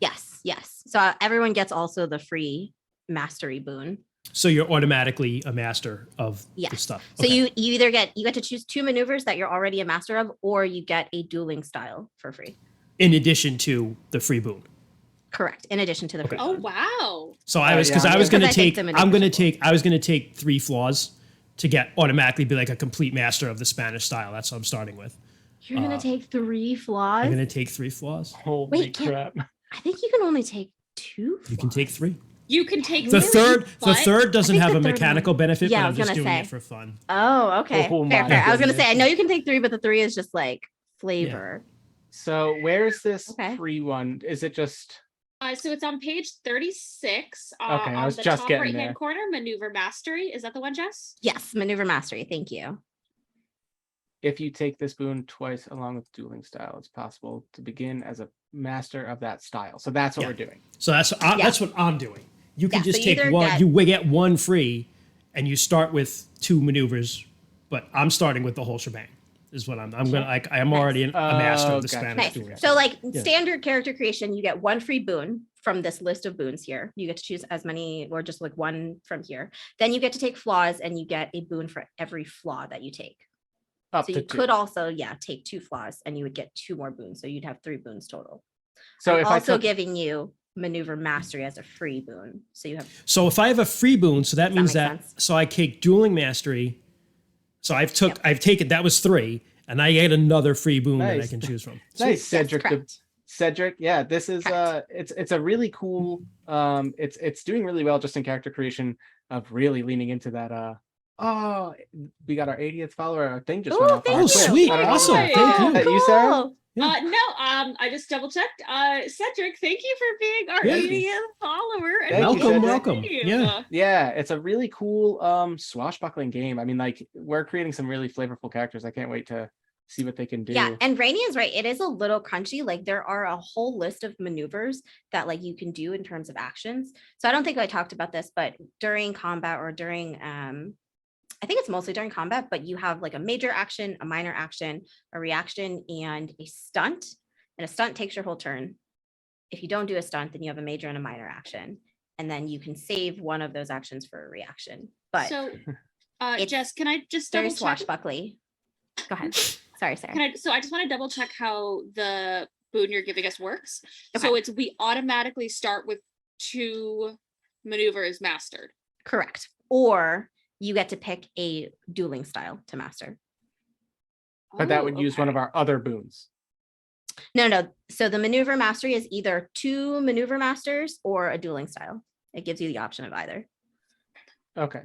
Yes, yes. So everyone gets also the free mastery boon. So you're automatically a master of the Yes. stuff. So Okay. you either get to choose 2 maneuvers that you're already a master of, or you get a dueling style for free. In addition to the free boon. Correct. In addition to the free Oh boon. wow. So I was yeah, because I'm I was Because going I to think take the I'm going to maneuvers are take I was going to take 3 flaws to get automatically be like a complete master of the Spanish style. That's what I'm starting with. You're gonna take 3 flaws. I'm going to take 3 flaws. Holy Wait, crap. I think you can only take 2 You can take flaws. 3. You can take The Really? third doesn't think have the a third mechanical one- benefit, Yeah, I but I'm was just gonna doing say. it for fun. Oh, okay. Oh fair, my fair. I was gonna goodness. say, I know you can take 3, but the 3 is just like flavor. So where's this Okay. free one? Is it just So it's on page 36. Okay, I on was the just top getting right-hand there. corner, maneuver mastery. Is that the one, Jess? Yes, maneuver mastery. Thank you. if you take this boon twice along with dueling style, it's possible to begin as a master of that style. So that's what Yeah. we're doing. So that's what I'm doing. You can Yeah, just so you take either one. get- You will get 1 free, and you start with 2 maneuvers. But I'm starting with the whole shebang. Is what I'm gonna like. I am Nice. already a master of the Gotcha. Spanish Nice. dueling. So like Yeah. standard character creation, you get 1 free boon from this list of boons here. You get to choose as many or just like 1 from here. Then you get to take flaws and you get a boon for every flaw that you take. Up So to you 2. could also, take 2 flaws and you would get 2 more boons. So you'd have 3 boons total. So I'm if also I took giving you maneuver mastery as a free boon. So you have So if I have a free boon, so that that means make that sense? so I take dueling mastery. So I've taken that was 3, and I get another free boon that I Nice. can choose from. nice Yes, Cedric correct. Cedric, yeah, this is Correct. it's a really cool it's doing really well just in character creation of really leaning into that we got our 80th follower. Our thing just went Oh, off. thank Oh, you. sweet. I don't know. Awesome. Yay. Thank you. That you, Sarah? Cool. Yeah. No, I just double checked. Cedric, thank you for being our Yeah. 80th follower. And Thank you, for the welcome. stream. Yeah. Yeah, it's a really cool swashbuckling game. I mean, like we're creating some really flavorful characters. I can't wait to see what they can do. Yeah, and Rainy is right. It is a little crunchy. Like there are a whole list of maneuvers that like you can do in terms of actions. So I don't think I talked about this, but during combat or during I think it's mostly during combat, but you have like a major action, a minor action, a reaction, and a stunt. And a stunt takes your whole turn. If you don't do a stunt, then you have a major and a minor action. And then you can save one of those actions for a reaction. But So, it's Jess, can I just very double check? swashbuckly. Go ahead. Sorry, Sarah. So I just want to double check how the boon you're giving us works. Okay. So it's we automatically start with 2 maneuvers mastered. Correct. Or you get to pick a dueling style to master. But that would Oh, use one of okay. our other boons. No. So the maneuver mastery is either 2 maneuver masters or a dueling style. It gives you the option of either. Okay.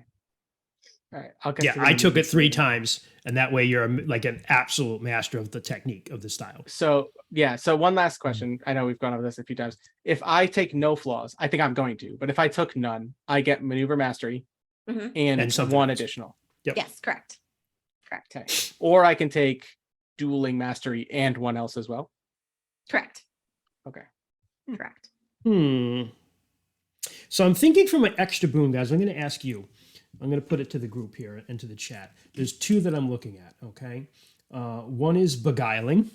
All right. I'll Yeah, consider I the took it movie 3 later. times, and that way you're like an absolute master of the technique of the style. So yeah. So one last question. I know we've gone over this a few times. If I take no flaws, I think I'm going to. But if I took none, I get maneuver mastery Mhm. and And something one else. additional. Yep. Yes, correct. Correct. Okay. Or I can take dueling mastery and one else as well. Correct. Okay. Correct. So I'm thinking for my extra boon, guys, I'm going to ask you. I'm going to put it to the group here and to the chat. There's 2 that I'm looking at, okay? One is beguiling.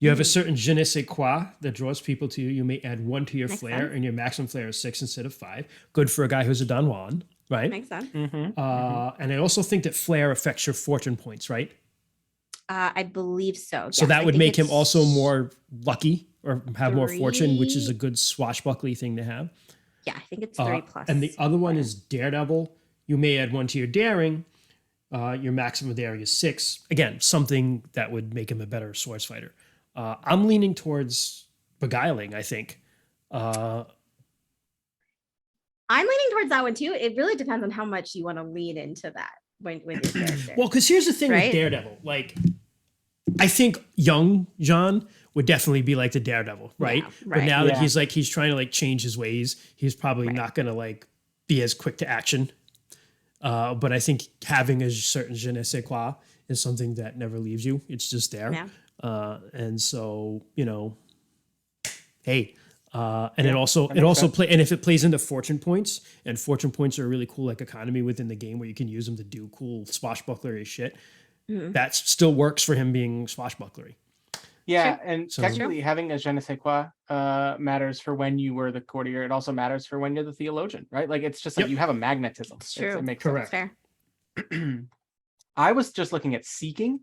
You have a certain je ne sais quoi that draws people to you. You may add 1 to your Makes flair, sense. and your maximum flair is 6 instead of 5. Good for a guy who's a Don Juan, right? Makes sense. Mm-hmm. And I also think that flair affects your fortune points, right? I believe so. So Yes, that I would think make him it's also more lucky or have more fortune, which is a 3. good swashbuckly thing to have. Yeah, I think it's 3 plus. And the other one flair. is daredevil. You may add 1 to your daring. Your maximum daring is 6. Again, something that would make him a better swords fighter. I'm leaning towards beguiling, I think. I'm leaning towards that one too. It really depends on how much you want to lean into that with your character. Well, because here's the thing with Right? Daredevil. Like, I think young John would definitely be like the Daredevil, right? Yeah, But right. now that Yeah. he's trying to like change his ways, he's probably Right. not going to like be as quick to action. But I think having a certain je ne sais quoi is something that never leaves you. It's just there. Yeah. And so, hey, and Yeah, it also makes sense. play, and if it plays into fortune points, and fortune points are a really cool like economy within the game where you can use them to do cool swashbucklery shit. Mhm. That still works for him being swashbucklery. Yeah, Sure. and So- technically having a je ne sais quoi matters for when you were the courtier. It also matters for when you're the theologian, right? Like it's just like Yep. you have a magnetism. It's true. It makes Correct. Fair. sense. I was just looking at seeking.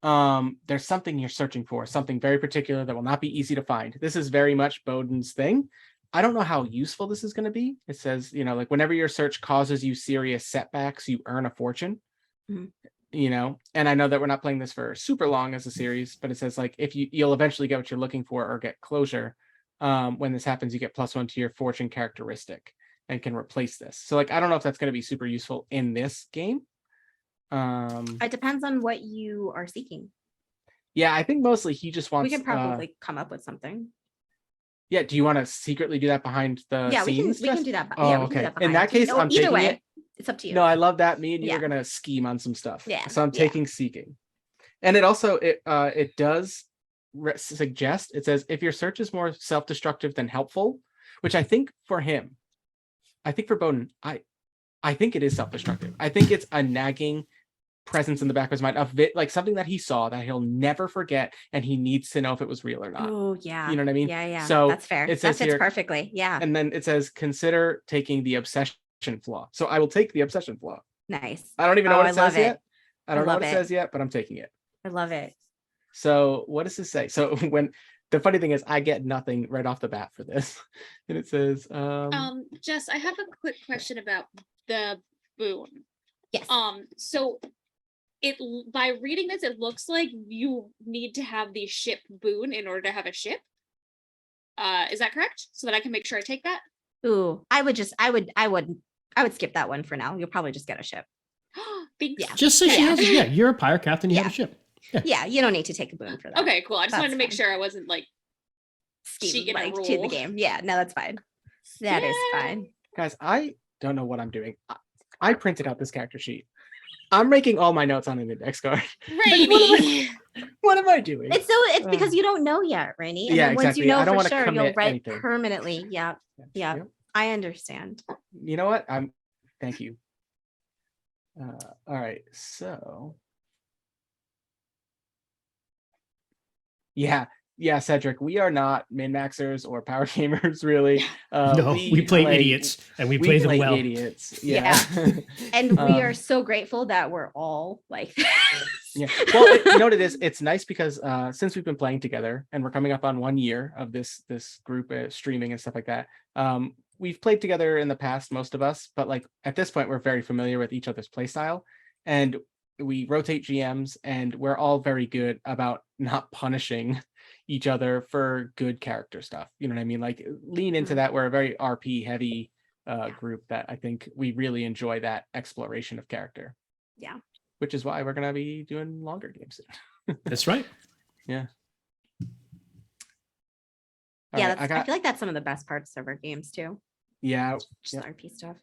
There's something you're searching for, something very particular that will not be easy to find. This is very much Bowden's thing. I don't know how useful this is going to be. It says, like whenever your search causes you serious setbacks, you earn a fortune. Mhm. And I know that we're not playing this for super long as a series, but it says like if you'll eventually get what you're looking for or get closure. When this happens, you get +1 to your fortune characteristic and can replace this. So like I don't know if that's going to be super useful in this game. It depends on what you are seeking. Yeah, I think mostly he just wants. We could probably come up with something. Yeah, do you want to secretly do that behind the Yeah, scenes? we can Jess? do that. Oh, Yeah, we can okay. do that In behind that the scenes. case, Oh, I'm either taking way, it. it's up to you. No, I love that. Me and you Yeah. are gonna scheme on some stuff. Yeah, So I'm yeah. taking seeking, and it also it does suggest. It says if your search is more self-destructive than helpful, which I think for him, I think for Bowden, I think it is self-destructive. I think it's a nagging presence in the back of his mind of it, like something that he saw that he'll never forget, and he needs to know if it was real or not. Oh yeah. You know what I mean? Yeah. So that's fair. it That says fits here- perfectly. Yeah. And then it says consider taking the obsession flaw. So I will take the obsession flaw. Nice. I don't even know Oh, what I it love says it. yet. I don't know love what it it. says yet, but I'm taking it. I love it. So what does this say? So when the funny thing is I get nothing right off the bat for this. And it says Jess, I have a quick question about the boon. Yes. So by reading this, it looks like you need to have the ship boon in order to have a ship. Is that correct? So that I can make sure I take that. Ooh, I would skip that one for now. You'll probably just get a ship. Thanks. Yeah. Just say she Yeah. has it. Yeah, you're a pirate captain. You have Yeah. a ship. Yeah, you don't need to take a boon for that. Okay, cool. I just wanted That's to make fine. sure I wasn't like Steam, cheating a like to the rule. game. Yeah, no, that's fine. That is fine. Guys, I don't know what I'm doing. I printed out this character sheet. I'm making all my notes on an index card. Rainy. What am I doing? It's because you don't know yet, Rainy. And Yeah, then once exactly. you know I don't for wanna sure, you'll commit write anything. permanently. Yeah, yeah. Yep. I understand. You know what? Thank you. All right, so yeah, Cedric, we are not min-maxers or power gamers, really. No, we play idiots, and we play them well. Idiots. Yeah. And we are so grateful that we're all like this. Yeah. Well, you know what it is? It's nice because since we've been playing together and we're coming up on 1 year of this group streaming and stuff like that, we've played together in the past, most of us, but like at this point, we're very familiar with each other's play style, and we rotate GMs, and we're all very good about not punishing each other for good character stuff. You know what I mean? Like lean into that. We're a very RP heavy group that I think we really enjoy that exploration of character. Yeah. Which is why we're going to be doing longer games soon. That's right. Yeah. Yeah, I feel like that's some of the best parts of our games too. Yeah. Just RP stuff.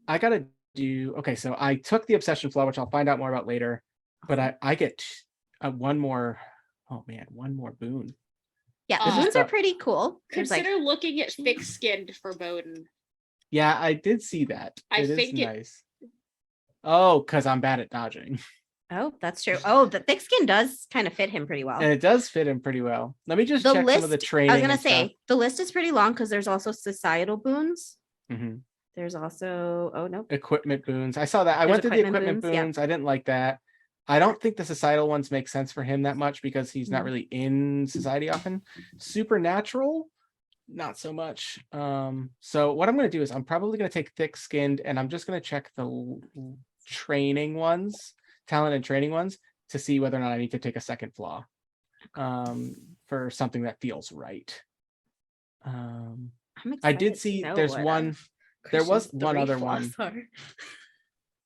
I got to do, okay, so I took the Obsession Flaw, which I'll find out more about later, but I get one more boon. Yeah, the boons are pretty cool. There's Consider looking at thick-skinned for Bowden. Yeah, I did see that. I It think is nice. Oh, because I'm bad at dodging. Oh, that's true. Oh, the thick skin does kind of fit him pretty well. And it does fit him pretty well. Let me just The check list, some of the training. I was gonna and say stuff. the list is pretty long because there's also societal boons. Mhm. There's also Equipment boons. I saw that. I There's went through the equipment equipment boons, yeah. boons. I didn't like that. I don't think the societal ones make sense for him that much because he's not really in society often. Supernatural, not so much. So what I'm going to do is I'm probably going to take thick skinned and I'm just going to check the training ones, talent and training ones, to see whether or not I need to take a second flaw for something that feels right. I did see there's one. There was one other one.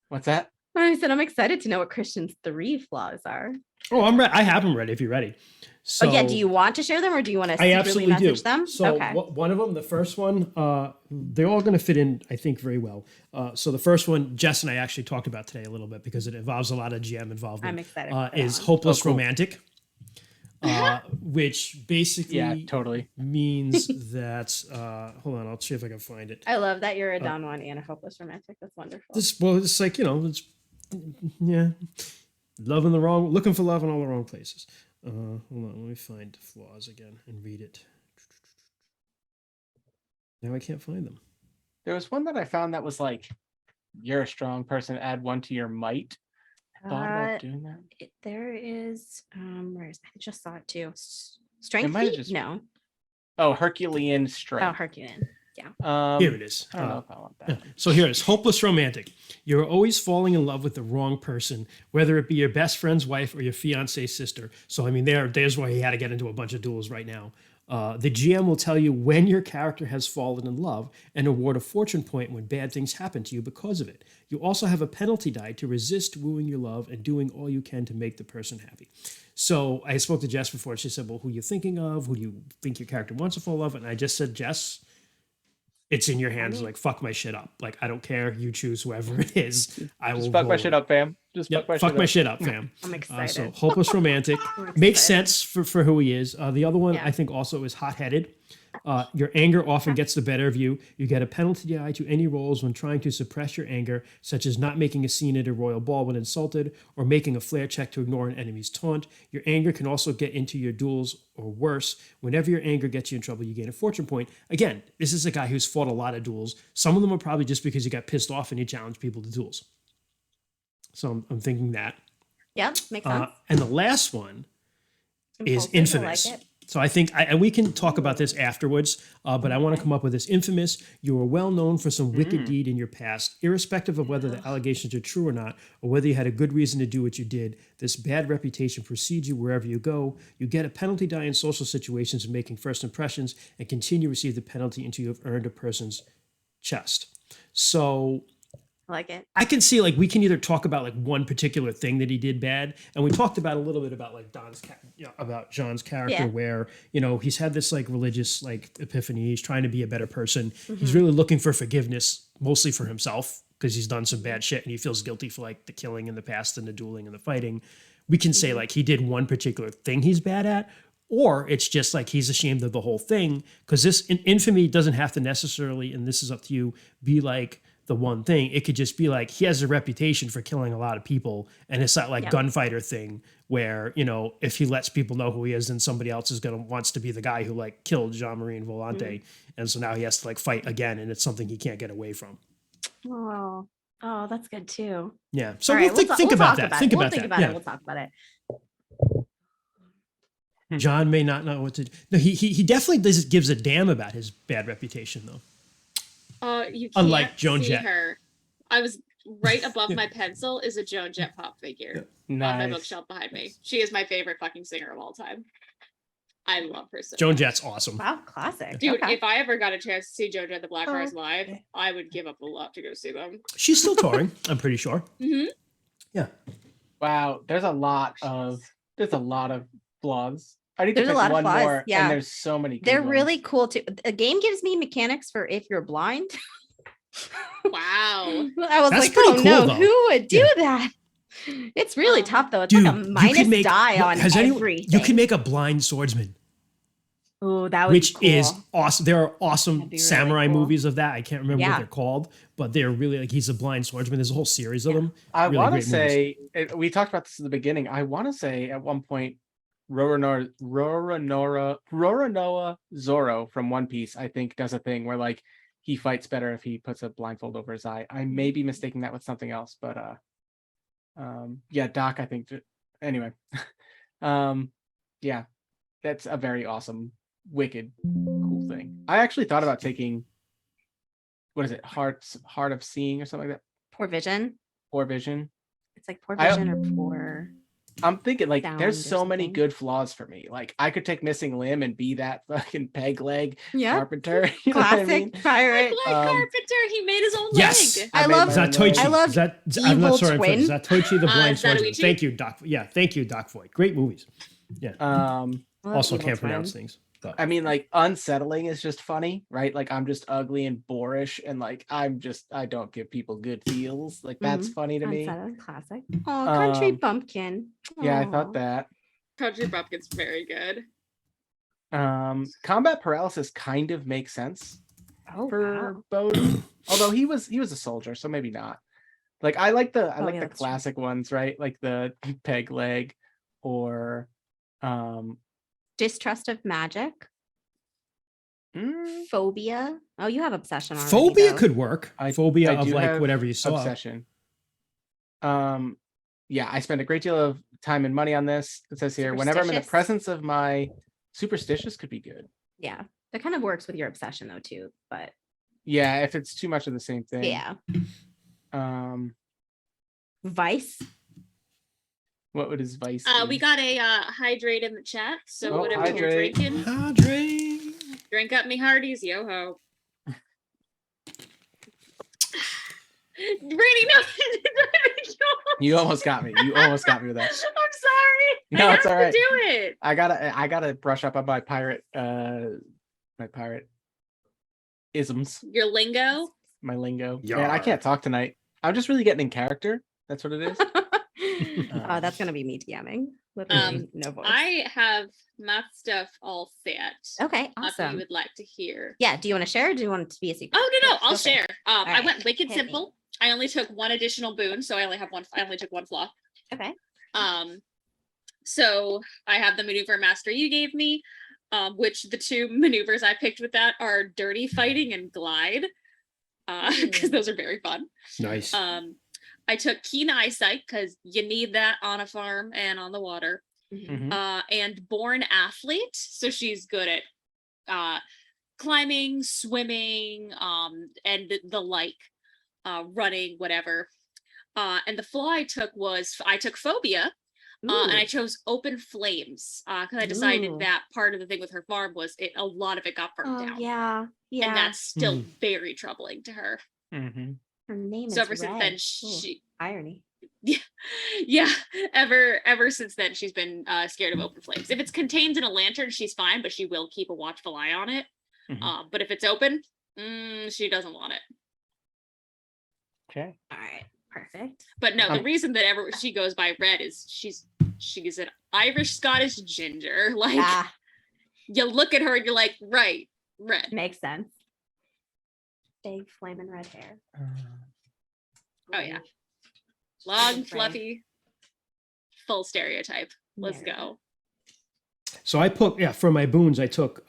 What's that? I said I'm excited to know what Christian's 3 flaws are. Oh, I'm ready. I have them ready if you're ready. So Oh yeah, do you want to share them or do you want to I secretly absolutely do. message them? So Okay. one of them, the first one, they're all going to fit in, I think, very well. So the first one, Jess and I actually talked about today a little bit because it involves a lot of GM involvement. I'm excited. for that Is one. hopeless Oh, cool. romantic, which basically Yeah, totally. means that. Hold on, I'll see if I can find it. I love that you're a Don Juan and a hopeless romantic. That's wonderful. It's like, it's looking for love in all the wrong places. Hold on, let me find flaws again and read it. Now I can't find them. There was one that I found that was like, you're a strong person, add 1 to your might. Thought about doing that. There is where is I just saw it too. Strength might have feat? just- No. Oh, Herculean Oh, strength. Herculean. Here it is. I don't know if I want that. So here it is. Hopeless romantic. You're always falling in love with the wrong person, whether it be your best friend's wife or your fiance's sister. So, I mean, there's why he had to get into a bunch of duels right now. The GM will tell you when your character has fallen in love and award a fortune point when bad things happen to you because of it. You also have a penalty die to resist wooing your love and doing all you can to make the person happy. So I spoke to Jess before. She said, well, who are you thinking of? Who do you think your character wants to fall in love with? And I just said, Jess, it's in your hands. Like, fuck my shit up. Like, I don't care. You choose whoever it is. I will Just fuck my roll shit it. up, fam. Just Yep, fuck my shit up. fam. I'm excited. So hopeless romantic I'm makes excited. sense for who he is. The other one Yeah. I think also is hot-headed. Your anger often gets the better of you. You get a penalty die to any rolls when trying to suppress your anger, such as not making a scene at a royal ball when insulted, or making a flair check to ignore an enemy's taunt. Your anger can also get into your duels, or worse. Whenever your anger gets you in trouble, you gain a fortune point. Again, this is a guy who's fought a lot of duels. Some of them are probably just because you got pissed off and you challenged people to duels. So I'm thinking that. Yeah, makes sense. And the last one is Impulsive, I infamous. like it. So I think, and we can talk about this afterwards, but I want to come up with this infamous. You are well known for some wicked deed in your past, irrespective of whether the allegations are true or not, or whether you had a good reason to do what you did. This bad reputation precedes you wherever you go. You get a penalty die in social situations and making first impressions, and continue to receive the penalty until you have earned a person's chest. So I like it. I can see like we can either talk about like one particular thing that he did bad, and we talked about a little bit about like about John's character, Yeah. where he's had this like religious like epiphany. He's trying to be a better person. Mm-hmm. He's really looking for forgiveness, mostly for himself, because he's done some bad shit and he feels guilty for like the killing in the past and the dueling and the fighting. We can say like he did one particular thing he's bad at, or it's just like he's ashamed of the whole thing, because this infamy doesn't have to necessarily, and this is up to you, be like the one thing. It could just be like he has a reputation for killing a lot of people, and it's that like gunfighter thing where if he lets people know who he is, then somebody else is wants to be the guy who like killed Jean-Marie and Volante, and so now he has to like fight again, and it's something he can't get away from. Oh, that's good too. Yeah. So All we'll right, think about that. Think We'll about think that. about Yeah. it. We'll talk about it. John may not know what to do. No, he definitely gives a damn about his bad reputation though. You can't Unlike Joan see Jett. her. I was right above my pencil is a Joan Jett pop figure on my Nice. bookshelf behind me. She is my favorite fucking singer of all time. I love her so Joan much. Jett's awesome. Wow, classic. Dude, Okay. if I ever got a chance to see Joan Jett the Blackfriars Oh, live, okay. I would give up a lot to go see them. She's still touring, I'm pretty sure. Mm-hmm. Yeah. Wow, there's a lot of flaws. I need to There's a pick lot of one flaws, more, yeah. and there's so many. Good They're ones. really cool too. A game gives me mechanics for if you're blind. Wow. I was That's like, pretty oh cool, no, though. who would do Yeah. that? It's really tough though. It's Dude, like a you minus could make die on everything. you can make a blind swordsman, Oh, that would which be cool. is awesome. There are awesome That'd be really samurai cool. movies of that. I can't remember what Yeah. they're called, but they're really like he's a blind swordsman. There's a whole series of them. I Really want to great movies. say we talked about this at the beginning. I want to say at one point, Roronoa Zoro from One Piece, I think, does a thing where like he fights better if he puts a blindfold over his eye. I may be mistaking that with something else, but yeah, Doc, I think. Anyway, yeah, that's a very awesome, wicked, cool thing. I actually thought about taking, what is it, Heart of Seeing or something like that, Poor vision. or Vision. It's like poor I- vision or poor. I'm thinking like Sound there's or so many something. good flaws for me. Like I could take Missing Limb and be that fucking peg leg Yeah. carpenter. You know what I Classic mean? pirate. Black Um, Carpenter, he made his own Yes. leg. I made love- my Is that own Toichi? leg. I love Is that, I'm Evil not sorry. Twin. Is that Toichi the Blind is that Swordsman? Uichi? Thank you, Doc. Yeah, thank you, Doc Voigt. Great movies. Yeah. I love Also Evil can't Twin. pronounce things. But I mean, like unsettling is just funny, right? Like I'm just ugly and boorish, and like I don't give people good feels. Like that's funny to me. Unsettling classic. Oh, country Um, bumpkin. Yeah, I Aw. thought that. Country Bumpkin's very good. Combat paralysis kind of makes sense Oh, for wow. Bodhi, although he was a soldier, so maybe not. Like I like the Oh, yeah, that's true. classic ones, right? Like the peg leg, or Distrust of magic. mm, Phobia. Oh, you have obsession already. phobia though. could work. I Phobia of do like have whatever you saw. obsession. Yeah, I spend a great deal of time and money on this. It says here, whenever I'm in the Superstitious? presence of my superstitious, could be good. Yeah. That kind of works with your obsession though, too. But Yeah, if it's too much of the same thing. yeah. Um, Vice. what would his vice? We be? got a hydrate in the chat, so Oh, whatever you're hydrate. drinking, Hydrate. drink up me hearties, yo ho. Brady, no. You almost got me. You almost got me with that. I'm sorry. No, I it's have all right. to do it. I gotta brush up on my pirate isms, Your lingo. my lingo. Man, Yar. I can't talk tonight. I'm just really getting in character. That's what it is. That's gonna be me DMing. With no voice. I have math stuff all set. Okay, If you awesome. would like to hear. Yeah. Do you want to share or do you want it to be a secret? Oh no, Yes, I'll go for it. share. I right, went wicked hit me. simple. I only took one additional boon, so I only took one flaw. Okay. So I have the maneuver master you gave me, which the two maneuvers I picked with that are dirty fighting and glide, because those are very fun. Nice. I took keen eyesight because you need that on a farm and on the water. Mhm. Mhm. And born athlete, so she's good at climbing, swimming, and the like, running, whatever. And the flaw I took phobia, and I Ooh. chose open flames because I decided Ooh. that part of the thing with her farm was a lot of it got burnt Oh, down, yeah. Yeah. and that's still Mm. very troubling to her. Mhm. Her name So is ever since Red. then, Ooh, she irony. yeah, ever since then she's been scared of open flames. If it's contained in a lantern, she's fine, but she will keep a watchful eye on it. Mhm. But if it's open, she doesn't want it. Okay. All right, perfect. But no, the Um, reason that ever she goes by Red is she's an Irish Scottish ginger. Like Ah, you look at her and you're like, right, Red. makes sense. Big flaming red hair. Oh yeah, long, Right. fluffy, full stereotype. Let's Yeah. go. So I put for my boons I took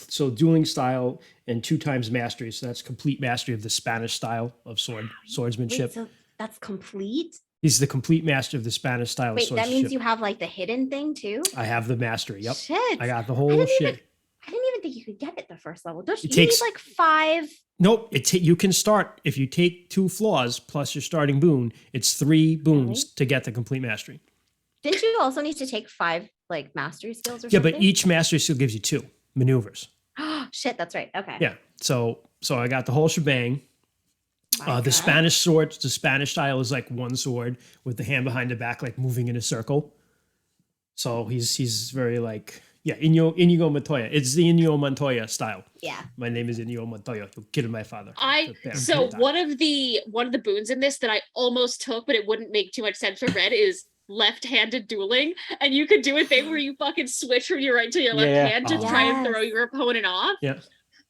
so dueling style and 2 times mastery. So that's complete mastery of the Spanish style of swordsmanship. Wait, so that's complete? He's the complete master of the Spanish style of Wait, that swordsmanship. means you have like the hidden thing too? I have the mastery. Yep. Shit. I got the I whole didn't shit. I didn't even think you could get it the first level. Don't you, It you takes- need like 5? Nope. You can start if you take 2 flaws plus your starting boon. It's 3 boons Really? to get the complete mastery. Didn't you also need to take 5 like mastery skills or Yeah, something? but each mastery skill gives you 2 maneuvers. Shit, that's right. Okay. Yeah. So I got the whole shebang. My The God. Spanish sword, the Spanish style is like 1 sword with the hand behind the back, like moving in a circle. So he's very like, Inigo Montoya. It's the Inigo Montoya style. Yeah. My name is Inigo Montoya. You killed my father. So Bam. one of the boons in this that I almost took, but it wouldn't make too much sense for Red is left-handed dueling, and you could do a thing where you fucking switch from your right to your left Yeah. hand to Oh. try and throw Yes. your opponent off. Yeah.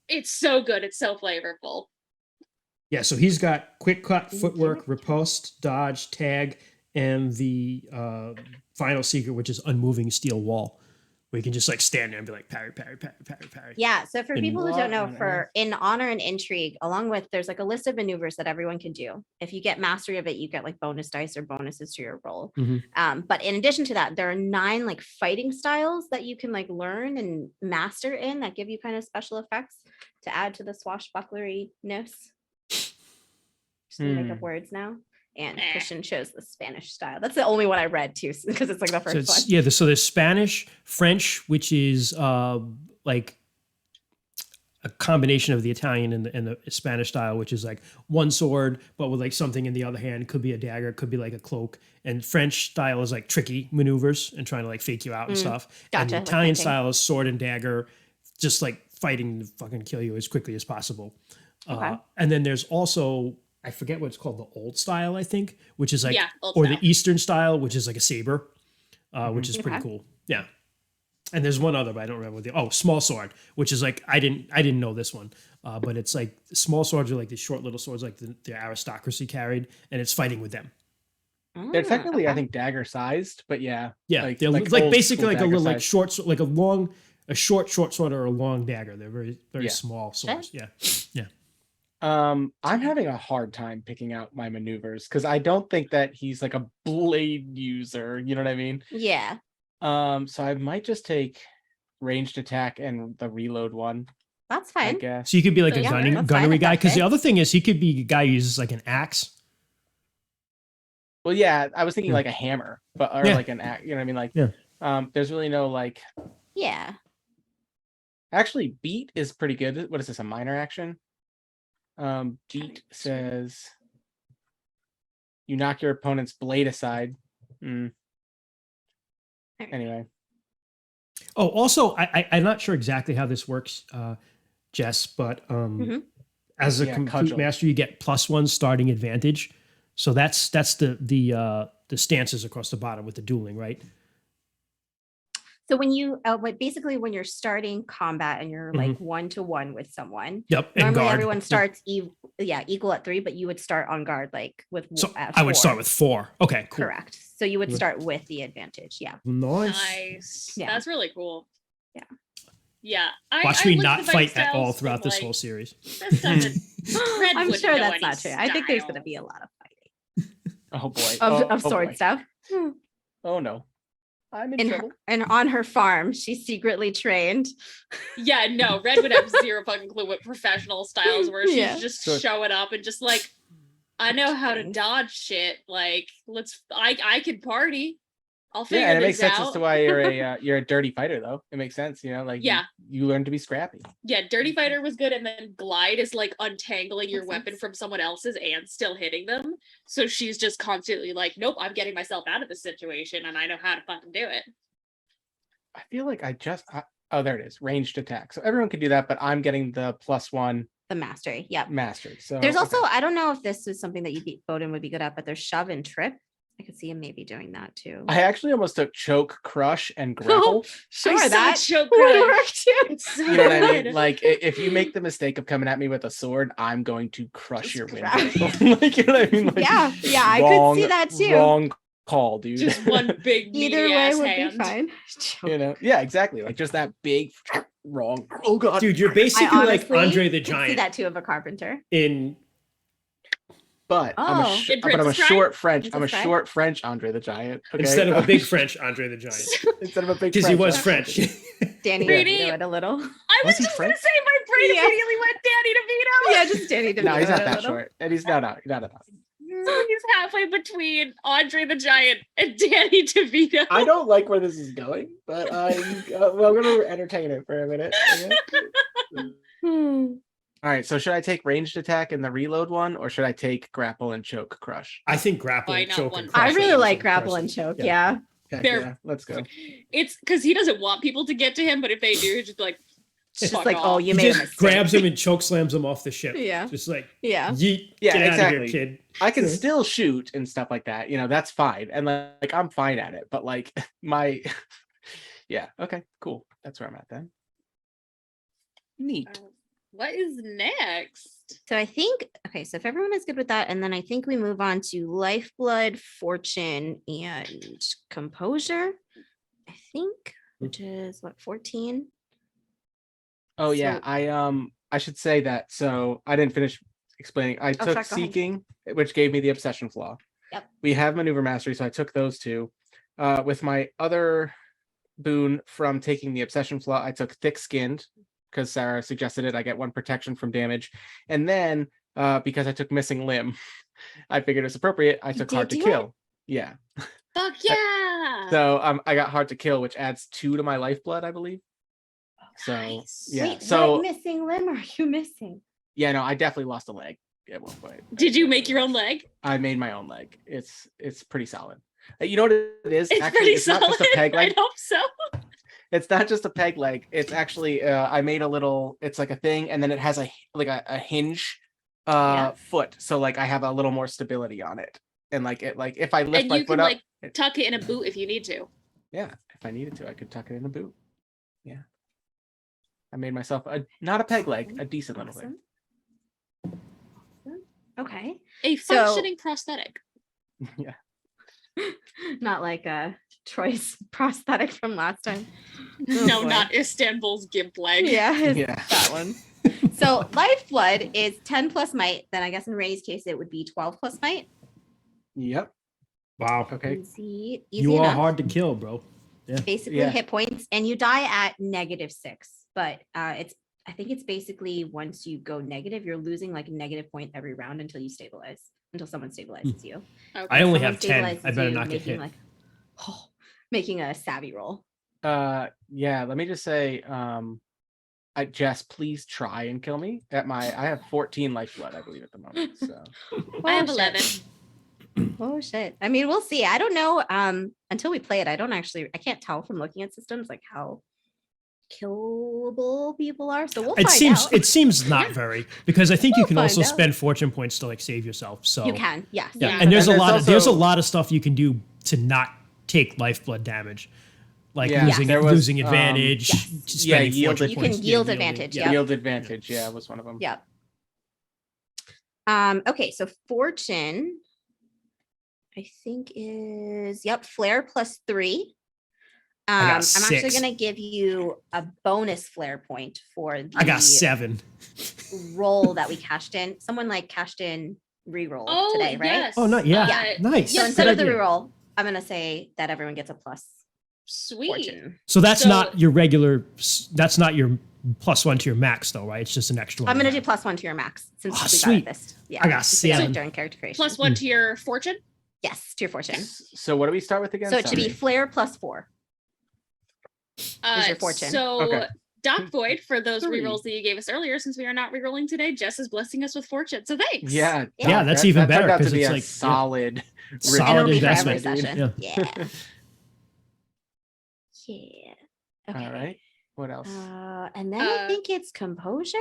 It's so good. It's so flavorful. Yeah, so he's got quick cut, Mhm. footwork, riposte, dodge, tag, and the final secret, which is unmoving steel wall, where you can just like stand there and be like parry, parry, parry, parry, parry. Yeah. So for And- people who don't know, Wow, for in Honor and Intrigue, along with there's like a list of maneuvers that everyone can do. If you get mastery of it, you get like bonus dice or bonuses to your roll. Mhm. But in addition to that, there are 9 like fighting styles that you can like learn and master in that give you kind of special effects to add to the swashbucklery-ness. Just gonna make up words now. And Eh. Christian chose the Spanish style. That's the only one I read too, because it's like the So first one. it's, yeah, so there's Spanish, French, which is like a combination of the Italian and the Spanish style, which is like 1 sword, but with like something in the other hand. It could be a dagger, it could be like a cloak. And French style is like tricky maneuvers and trying to like fake you out and stuff. And the Gotcha, like Italian hunting. style is sword and dagger, just like fighting to fucking kill you as quickly as possible. Okay. And then there's also, I forget what it's called, the old style, I think, which is like, Yeah, old or style. the Eastern style, which is like a saber, which is pretty Okay. cool. Yeah. And there's one other, but I don't remember small sword, which is like, I didn't know this one, but it's like small swords are like these short little swords, like the aristocracy carried, and it's fighting with them. They're Ah, technically, I okay. think, dagger sized, but yeah. Yeah. they're like old basically school like a dagger little, like size. short, like a short sword or a long dagger. They're very, very Yeah. small swords. Yeah. Yeah. I'm having a hard time picking out my maneuvers because I don't think that he's like a blade user. You know what I mean? Yeah. So I might just take ranged attack and the reload one, That's I fine. guess. So you could be like So a yeah, gunning, that's fine gunnery if that guy. Because the fits. other thing is he could be a guy who uses like an axe. Well, yeah, I was thinking Yeah. like a hammer, but or Yeah. like an axe. You know what I mean? Like, Yeah. There's really no like. Yeah. Actually, beat is pretty good. What is this? A minor action? Beat says you knock your opponent's blade aside. Anyway, Oh, also, I'm not sure exactly how this works, Jess, but Mhm. as a Yeah, complete cudgel. master, you get +1 starting advantage. So that's the stances across the bottom with the dueling, right? So when you basically when you're starting combat and you're like 1-to-1 with someone, Yep. And normally guard. everyone starts equal at 3, but you would start on guard like with So at I would 4. start with 4. Okay, cool. Correct. So you would Good. start with the advantage. Yeah. Nice. Nice. Yeah. That's really cool. Yeah. Yeah. Watch I me looked not at the fight fight at all styles throughout and, this like, whole series. This doesn't. Red I'm wouldn't sure know that's any not true. I think there's going to style. be a lot of fighting oh boy, of sword boy. stuff. Oh no, I'm in In trouble. her, and on her farm, she's secretly trained. Yeah, no, Red would have zero fucking clue what professional styles were. She's Yeah. just So- showing up and just like, I know how to Things. dodge shit. Like, I could party. I'll figure Yeah, and it this makes sense out. as to why you're a dirty fighter, though. It makes sense, like Yeah. you learn to be scrappy. Yeah, Dirty Fighter was good, and then Glide is like untangling your Makes weapon sense. from someone else's and still hitting them. So she's just constantly like, nope, I'm getting myself out of this situation, and I know how to fucking do it. I feel like oh, there it is, ranged attack. So everyone can do that, but I'm getting the +1 The mastery. Yep. mastery. So There's also, okay. I don't know if this is something that Bowden would be good at, but there's shove and trip. I could see him maybe doing that too. I actually almost took choke, crush, and grapple. Sure, I saw that choke would crush. work too. It's so You know what I mean? good. Like if you make the mistake of coming at me with a sword, I'm going to crush Just your grab window. Like, you know what I mean? Like, Yeah, I could see that too. Wrong call, dude. Just one big Either meaty way ass would hand. be fine. Yeah, exactly. Like just that big wrong. Oh god, Dude, you're basically like honestly Andre the could see Giant that too of a carpenter. in. But Oh. I'm In but I'm a Princess short French. I'm a Princess Bride? short French Andre the Giant. Okay? Instead of a big French Andre the Giant, instead of a big because he was I'm- French. Danny Pretty- Pretty. it a little. I Was was he just gonna French? say my brain Yeah. immediately went Danny DeVito. Yeah, just Danny DeVito. No, he's not it a that little. short, and he's not enough. So he's halfway between Andre the Giant and Danny DeVito. I don't like where this is going, but I'm gonna entertain it for a minute. Okay? Hmm. All right, so should I take ranged attack in the reload one, or should I take grapple and choke crush? I think grapple, Why and not choke, one and for I crush really are like some grapple person. and choke. Yeah. Yeah. Heck They're- yeah, let's go. It's because he doesn't want people to get to him, but if they do, he's just like, It's fuck just like, off. oh, you He made a just mistake. grabs him and choke slams him off the ship. Yeah. Just like, Yeah. yeet, Yeah, get out of exactly. here, kid. I can Yeah. still shoot and stuff like that. That's fine, and like I'm fine at it. But like my, yeah, okay, cool. That's where I'm at then. Neat. what is next? So I think, okay, so if everyone is good with that, and then I think we move on to Lifeblood, Fortune, and Composure, I think, which is what, 14? Oh yeah, So- I should say that. So I didn't finish explaining. I Oh, took sure, go ahead. Seeking, which gave me the Obsession Flaw. Yep. We have Maneuver Mastery, so I took those two. With my other boon from taking the Obsession Flaw, I took Thick Skinned because Sarah suggested it. I get 1 protection from damage, and then because I took Missing Limb, I figured it's appropriate. I You took did Hard to do Kill. Yeah. Fuck yeah! So I got Hard to Kill, which adds 2 to my Lifeblood, I believe. So Nice. yeah. Wait, so what missing limb are you missing? yeah, no, I definitely lost a leg at one point. Did you make your own leg? I made my own leg. It's pretty solid. You know what it is? It's Actually, pretty it's solid. not just a peg I leg. hope so. It's not just a peg leg. It's actually I made a little. It's like a thing, and then it has a hinge Yeah. foot. So like I have a little more stability on it, and like if I lift And my you foot can up, like tuck it in a boot if you need to. yeah, if I needed to, I could tuck it in a boot. Yeah, I made myself not a peg leg, a decent little thing. Awesome. Okay. A So- functioning prosthetic. Yeah. Not like Troy's prosthetic from last time. No, boy. not Istanbul's gimp leg. Yeah, it's Yeah. that one. So Lifeblood is 10 plus might. Then I guess in Ray's case, it would be 12 plus might. Yep. Wow. Okay. Easy You are enough. hard to kill, bro. Basically Yeah. hit points, and you die at -6. But I think it's basically once you go negative, you're losing like a negative point every round until you stabilize, until someone stabilizes you. Okay. I only Someone have 10. I stabilizes better you, not get hit. Making a savvy roll. Yeah, let me just say, Jess, please try and kill me. I have 14 lifeblood, I believe, at the moment. So I have Oh, 11. shit. Oh shit. I mean, we'll see. I don't know. Until we play it, I can't tell from looking at systems like how killable people are. So we'll It find seems out. it seems not very, because I think you We'll can also find out. spend fortune points to like save yourself. So You can, yes. yeah, Yeah. and there's And a lot there's of also- lot of stuff you can do to not take lifeblood damage, like Yeah, losing there was, losing advantage, yes. spending Yeah, fortune You points. can Yeah, yield yielding, advantage, yeah. Yep. yield advantage, yeah, was one of them. Yep. Okay, so fortune, I think is flare +3. got I'm actually 6. gonna give you a bonus flare point for the I got 7. roll that we cashed in. Someone like cashed in reroll Oh, today, right? yes. Oh, not yeah, Yeah. nice. So Yes, instead Good of the idea. reroll, I'm gonna say that everyone gets a plus Sweet. fortune. So that's So- not your regular. That's not your +1 to your max, though, right? It's just an extra one. I'm gonna you do have. +1 to your max since Oh, we sweet. got this. Yeah, I got since we got it 7. during character creation. Plus 1 to your fortune. Yes, to your fortune. So what do we start with again? So it should be Sorry. flair plus 4. your fortune. So Okay. Doc Void, for those 3. rerolls that you gave us earlier, since we are not rerolling today, Jess is blessing us with fortune. So thanks. Yeah. Yeah, that's that- even that turned better out to 'cause be it's a like, yeah. solid, Solid And it'll be for every investment, session. yeah. Yeah. Yeah. Okay. All right. What else? And then I Uh, think it's composure,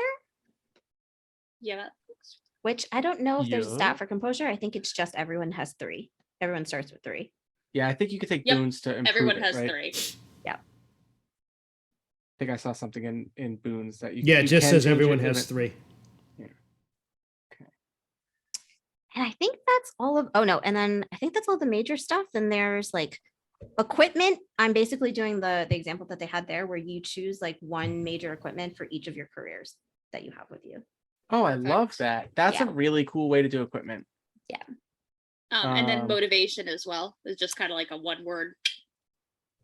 Yeah. which I don't know if there's a Yeah. stat for composure. I think it's just everyone has 3. Everyone starts with 3. Yeah, I think you could take Yep, Boons to improve Everyone it, has right? 3. I think I saw something in Boons that you. Yeah, it you just can says change everyone your has limit. 3. And I think that's all of, oh no, and then I think that's all the major stuff. Then there's like equipment. I'm basically doing the example that they had there where you choose like one major equipment for each of your careers that you have with you. Oh, I Perfect. love that. That's a Yeah. really cool way to do equipment. And then Um, motivation as well is just kind of like a one word.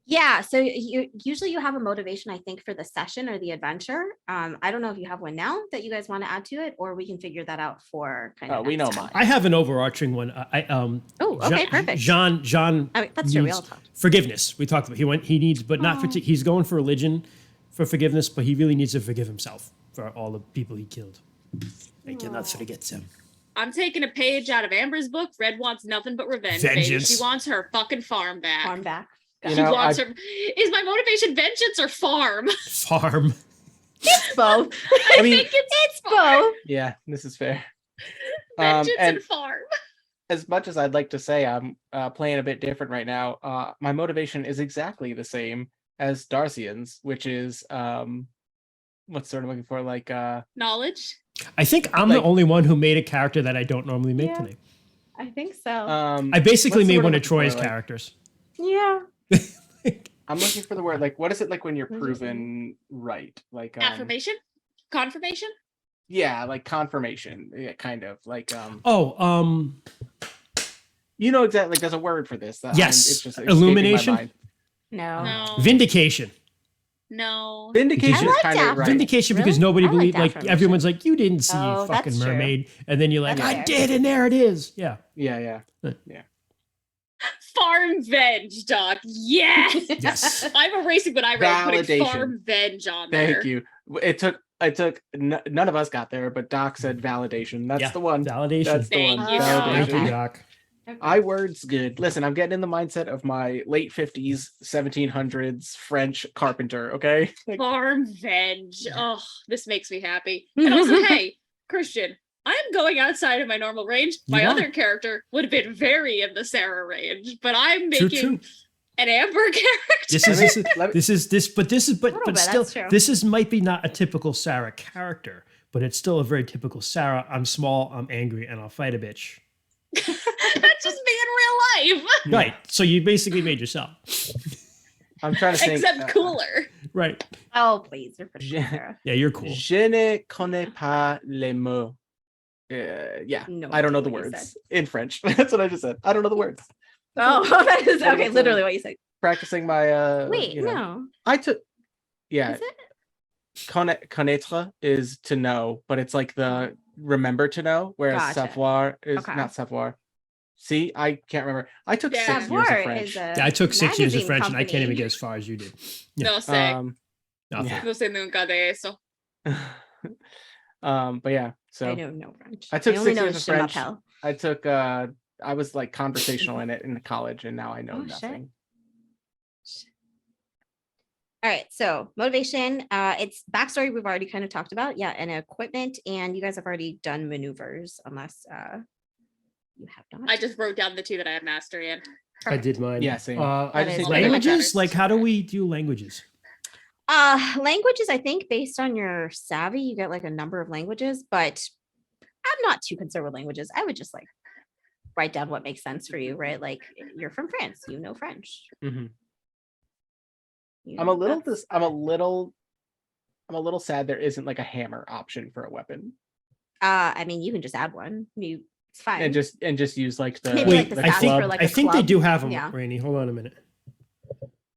Yeah, so usually you have a motivation, I think, for the session or the adventure. I don't know if you have one now that you guys want to add to it, or we can figure that out for kind of. Oh, we know mine. I have an overarching one. Oh, okay, perfect. John I mean, that's true. We needs all talked. forgiveness. We talked about he needs, but not for Oh. he's going for religion for forgiveness, but he really needs to forgive himself for all the people he killed. I cannot forget him. I'm taking a page out of Amber's book. Red wants nothing but revenge. Baby. Vengeance. She wants her fucking farm back. Farm back. You She know, wants her. Is my motivation vengeance or farm? Farm. It's both. I mean, think it's It's both. Yeah, this is fair. vengeance and and farm. as much as I'd like to say I'm playing a bit different right now, my motivation is exactly the same as Darcian's, which is what's sort of looking for like Knowledge. I think I'm the Like- only one who made a character that I don't normally make Yeah. today. I think so. I basically what's the made word one I'm of looking Troy's for, like- characters. Yeah. I'm looking for the word like what is it like when you're What is it? proven right? Like Affirmation. Confirmation. yeah, like confirmation. Yeah, kind of like Oh, you know exactly like there's a word for this. That Yes, it's just escaping my illumination? mind. No. No. vindication. No. Vindication is liked kind of Affirmation. right. Vindication because Really? nobody I like believed, like affirmation. everyone's like, you didn't see Oh, fucking that's true. mermaid, and then you're like, That's I fair. did, and there it is. Yeah. Yeah. Farm venge, Doc. Yes. Yes. I'm erasing what I wrote, putting Validation. farm venge on there. Thank you. It took none of us got there, but Doc said validation. That's Yeah, the one. Validation. That's the Thank one. you, Doc. Thank you, Validation. Doc. I words good. Listen, I'm getting in the mindset of my late 50s, 1700s French carpenter. Okay. Like, Farm venge. Oh, this makes me happy. And also, hey, Christian, I'm going outside of my normal range. You My are. other character would have been very in the Sarah range, but I'm True, making true. an Amber character. This is let me- Little bit, still that's true. this is might be not a typical Sarah character, but it's still a very typical Sarah. I'm small, I'm angry, and I'll fight a bitch. That's just me in real life, Right. So you basically made yourself. I'm trying to think. except cooler. Right. Oh, please. You're pretty Yeah. Sarah. Yeah, you're cool. Je ne connais pas les mots. Yeah, No I don't know idea the what you words in French. That's what I just said. I don't know the words. Oh, that is okay. What's Literally what you said. Practicing my Wait, you know, no. I took yeah. Is it? Connaître is to know, but it's like the remember to know, whereas Gotcha. savoir is Okay. not savoir. See, I can't remember. I took Yeah. 6 years of Savoir French. is a Yeah, I took 6 years of magazine French and I can't even company. get as far as you did. Yeah. No sé. Nothing. yeah. No sé nunca de eso. But yeah, I so don't know French. I took only 6 know years of Je French. m'appelle. I took I was like conversational in it in college, and now I know Oh, shit. nothing. All right, so motivation. It's backstory we've already kind of talked about. Yeah, and equipment, and you guys have already done maneuvers, unless you have not. I just wrote down the 2 that I had mastery in. I did mine. Yeah, same. Uh, I just That think is- languages? Like, how do we do languages? Languages, I think based on your savvy, you get like a number of languages, but I'm not too concerned with languages. I would just like write down what makes sense for you, right? Like you're from France, you know French. Mhm. You I'm know, a little that's- I'm a little sad there isn't like a hammer option for a weapon, I mean, you can just add one. It's fine. and just use like the Maybe, like, Wait, the I stats think for, like, I a think they club. do have them, Yeah. Rainey. Hold on a minute.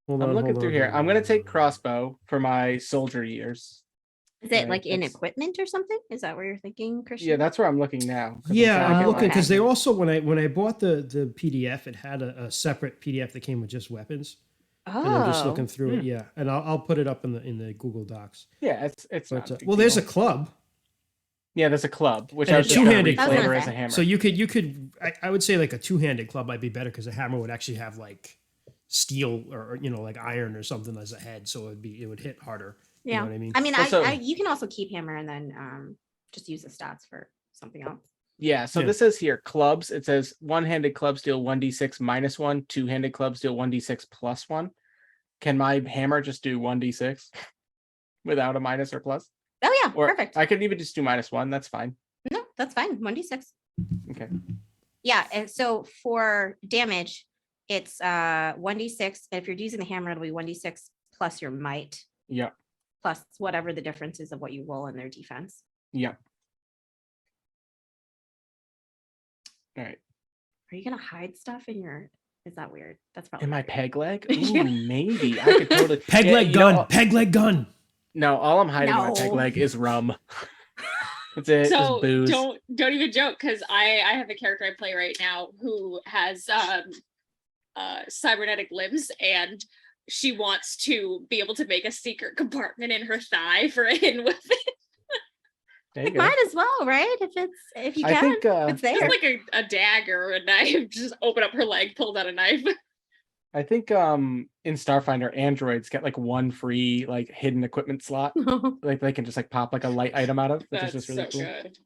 Hold I'm on, looking hold through on, here. hold I'm gonna on, take hold on. crossbow for my soldier years. Is it Right, like in that's- equipment or something? Is that where you're thinking, Christian? Yeah, that's where I'm looking now. 'cause Yeah, trying to I'm get looking my- because they also when I bought the PDF, it had a separate PDF that came with just weapons. Oh, And I'm just looking through it. Hmm. Yeah, and I'll put it up in the Google Docs. Yeah, it's But not a big well, there's a deal. club. Yeah, there's a club, which And I a was just gonna two-handed club. reflavor as a hammer. So you could I would say like a two-handed club might be better because a hammer would actually have like steel or like iron or something as a head, so it would hit harder. yeah. You know what I mean? I mean, Also- you can also keep hammer and then just use the stats for something else. Yeah, so Yeah. this says here clubs. It says one-handed clubs deal 1d6 -1, two-handed clubs deal 1d6 +1. Can my hammer just do 1d6 without a minus or plus? Oh yeah, Or perfect. I could even just do -1. That's fine. No, that's fine. 1d6. Okay. Yeah, and so for damage, it's 1d6. If you're using the hammer, it'll be 1d6 plus your might, Yeah. plus whatever the difference is of what you roll in their defense. Yeah. All right. Are you gonna hide stuff in your? Is that weird? That's probably In my weird. peg leg? Yeah. Ooh, maybe. I could totally. Peg Yeah, leg you gun. know- Peg leg gun. No, all I'm hiding in my peg No. leg is rum. That's it. So just booze. don't even joke because I have a character I play right now who has cybernetic limbs and she wants to be able to make a secret compartment in her thigh for a hidden weapon. There you go. Might as well, right? If you I can, think it's there. Just like a dagger or a knife. Just open up her leg, pulls out a knife. I think in Starfinder, androids get like one free like hidden equipment slot. Like they can just like pop like a light item out of, which That's is just really so cool. good.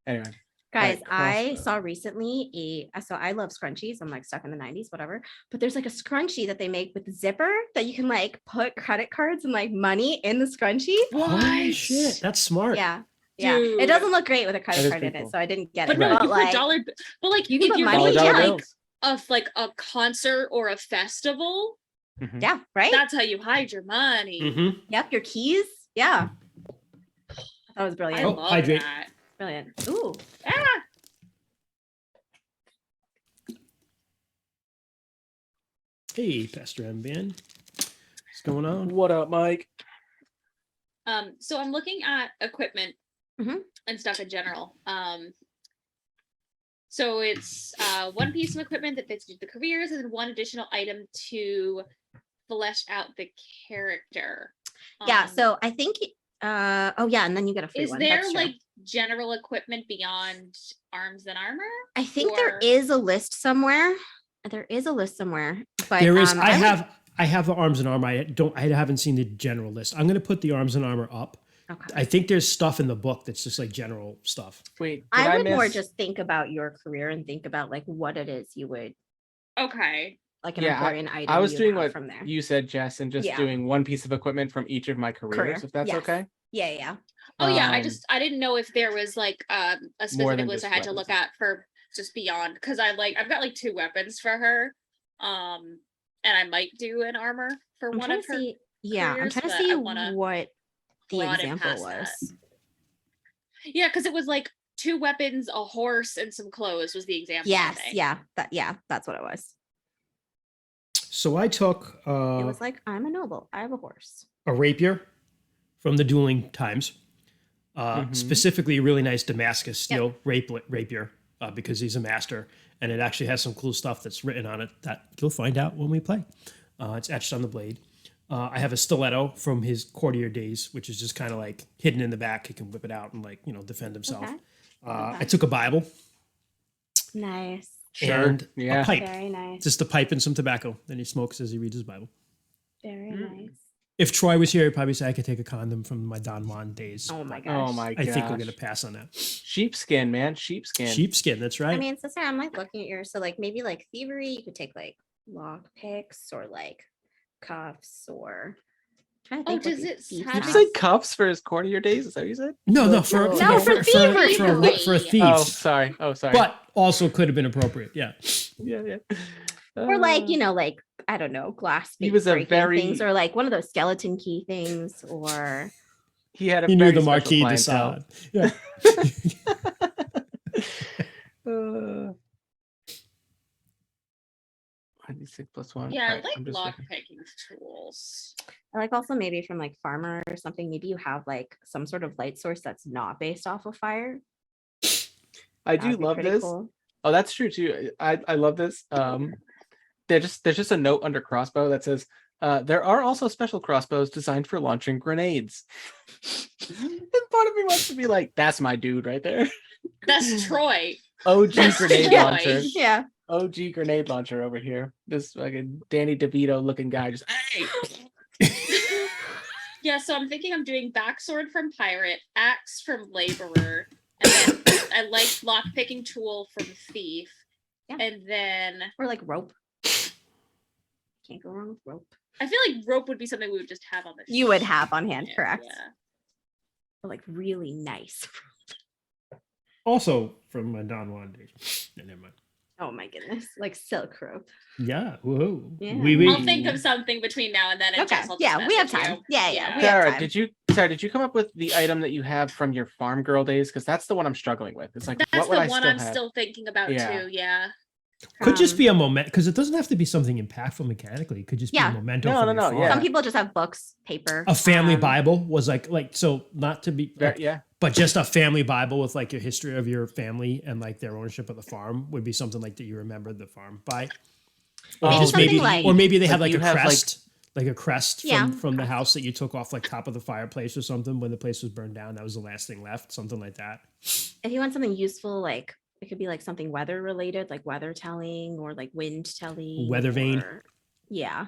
Anyway, Guys, Right, I crossbow. saw recently so I love scrunchies. I'm like stuck in the 90s, whatever. But there's like a scrunchie that they make with zipper that you can like put credit cards and like money in the scrunchie. Holy What? shit, that's smart. Yeah. Yeah. Dude. It doesn't look great with a That credit is card in pretty it, cool. so I didn't get But it. no, you can like, put dollar. But like you can if put you're money, going to yeah. like bills. a concert or a festival, Mhm. yeah, right? that's how you hide your money. Mm-hmm. Yep, your keys. Yeah. That was I brilliant. Oh, love hydrate. that. Brilliant. Ooh. Ah! Hey, Pastor M. Van. What's going on? What up, Mike? So I'm looking at equipment Mhm. and stuff in general. So it's one piece of equipment that fits the careers and then one additional item to flesh out the character. Yeah, Um, so I think oh yeah, and then you get a free is one. there That's true. like general equipment beyond arms and armor? I think there or- is a list somewhere. There is a list somewhere. But There is. I would- I have the arms and armor. I haven't seen the general list. I'm gonna put the arms and armor up. okay. I think there's stuff in the book that's just like general stuff. Wait, did I would more miss- just think about your career and think about like what it is you would Okay. like an Yeah, important item. I was you'd doing have what from there. you said, Jess, and just Yeah. doing one piece of equipment from each of my careers, Career, if that's yes. okay. Yeah, yeah. Oh yeah, Um, I didn't know if there was like a specific than list I just had to look weapons. at for just beyond because I've got like 2 weapons for her. And I might do an armor for I'm one trying of to her. see. Yeah, I'm careers, trying to but see I wanna what the broaden example past was. Yeah, because it was like 2 weapons, a horse, and some clothes was the example. I Yes, think. yeah, that's what it was. So I took It was like, I'm a noble. I have a horse. a rapier from the dueling times, Mhm. specifically a really nice Damascus steel rapier because he's a master, and it actually has some cool stuff that's written on it that you'll find out when we play. It's etched on the blade. I have a stiletto from his courtier days, which is just kind of like hidden in the back. He can whip it out and like defend himself. Okay. I Okay. took a Bible Nice. Sure. and Yeah. a pipe, Very nice. just a pipe and some tobacco. Then he smokes as he reads his Bible. Very nice. If Troy was here, he'd probably say I could take a condom from my Don Juan days. Oh my gosh. Oh my I gosh. think we're gonna pass on that. Sheepskin, man. Sheepskin. Sheepskin, that's right. I mean, sister, I'm like looking at yours. So like maybe like thievery, you could take like lock picks or like cuffs or trying to Oh, think what does the it thief have Did has. you say cuffs for his courtier days? Is that what you said? no, No, for thievery. for thieves, Oh, sorry. Oh, sorry. but also could have been appropriate. Yeah, Yeah. Or like, like, I don't know, glass He was a breaking very- things or like one of those skeleton key things or He had a he knew very the special Marquis de clientele. Sade. Yeah. 1d6 plus 1. Yeah, I Alright, like I'm just lock looking. picking tools. I like also maybe from like farmer or something, maybe you have like some sort of light source that's not based off of fire. I That do would be love pretty this. cool. Oh, that's true too. I love this. There's just a note under crossbow that says, there are also special crossbows designed for launching grenades. And part of me wants to be like, that's my dude right there. That's Troy. OG That's grenade Troy. launcher. Yeah. OG grenade launcher over here. This fucking Danny DeVito looking guy just, hey! Yeah, so I'm thinking I'm doing backsword from pirate, axe from laborer, and then I like lock picking tool from thief, Yeah. and then Or like rope. Can't go wrong with rope. I feel like rope would be something we would just have on the. You would have on hand, ship, correct? Yeah. Or like really nice. Also from Don Juan days. No, never mind. Oh my goodness. Like silk rope. Yeah. Whoa. Yeah. I'll think of something between now and then. And Okay. Jess will just Yeah, we have message time. you. Yeah, we have Sarah, time. did you come up with the item that you have from your farm girl days? Because that's the one I'm struggling with. It's like, That's what would the I one still I'm have? still thinking about Yeah. too. Yeah. Could just Um, be a moment because it doesn't have to be something impactful mechanically. It could just Yeah. be a memento. No, from no, your no, farm. yeah. Some people just have books, paper. A family Bible was like so not to be like, Yeah. but just a family Bible with like a history of your family and like their ownership of the farm would be something like that you remember the farm by. Or Maybe just something maybe, like- or maybe they have Like like you a have, like- crest, like a crest Yeah, from the crest. house that you took off like top of the fireplace or something when the place was burned down. That was the last thing left, something like that. If you want something useful, like it could be like something weather related, like weather telling or like wind telling. Weather vane. or- Yeah.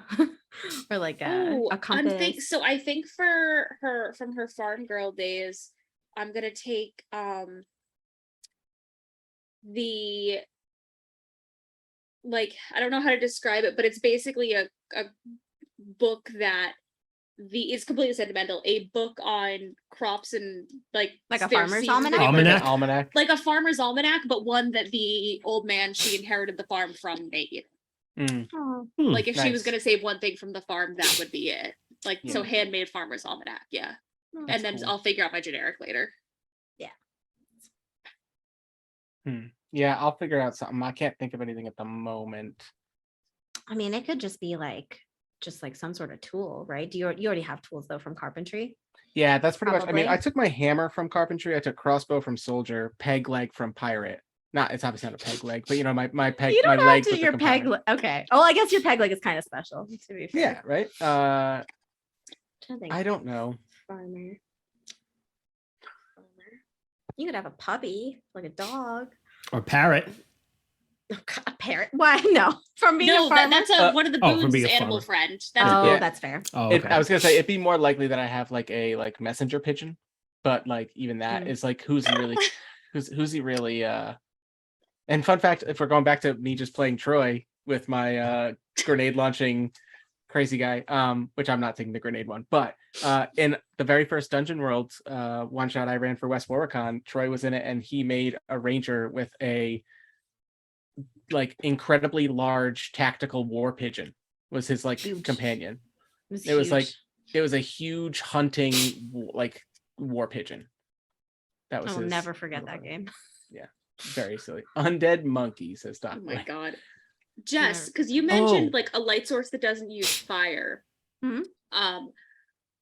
Or like Oh, a compass. I think for her from her farm girl days, I'm gonna take the like I don't know how to describe it, but it's basically a book that is completely sentimental. A book on crops and like Like a their farmer's seasons almanac? of- Almanac? Almanac. like a farmer's almanac, but one that the old man she inherited the farm from made. Mm. Oh, Like if she was Nice. gonna save one thing from the farm, that would be it. Like so Yeah. handmade farmer's almanac, yeah. That's And then cool. I'll figure out my generic later. Yeah, I'll figure out something. I can't think of anything at the moment. I mean, it could just be like some sort of tool, right? You already have tools though from carpentry? Yeah, that's pretty much. I mean, Probably. I took my hammer from carpentry. I took crossbow from soldier. Peg leg from pirate. Not, it's obviously not a peg leg, but you know, my peg, You my don't leg. have to with the your peg. compartment. Okay. Oh, I guess your peg leg is kind of special. To be fair. Yeah, right. Trying to think. I don't know. Farmer. You could have a puppy, like a dog. Or parrot. Oh, God, a parrot. Why? No. From being No, a farmer. that's one of the Oh, from Boons being a animal farmer. friend. That's Oh, Yeah. that's fair. Oh, I okay. was gonna say it'd be more likely that I have like a messenger pigeon, but like even that Mm. is like who's he really, who's he really? And fun fact, if we're going back to me just playing Troy with my grenade launching crazy guy, which I'm not taking the grenade one, but in the very first Dungeon World one shot I ran for West Warwickon, Troy was in it and he made a ranger with a like incredibly large tactical war pigeon was his like Huge. companion. It It was like huge. it was a huge hunting like war pigeon. That was I will his never forget little that brother. game. Very silly. Undead monkey says oh Doc. my god. Jess, because you mentioned like a light source that doesn't use fire. Mhm.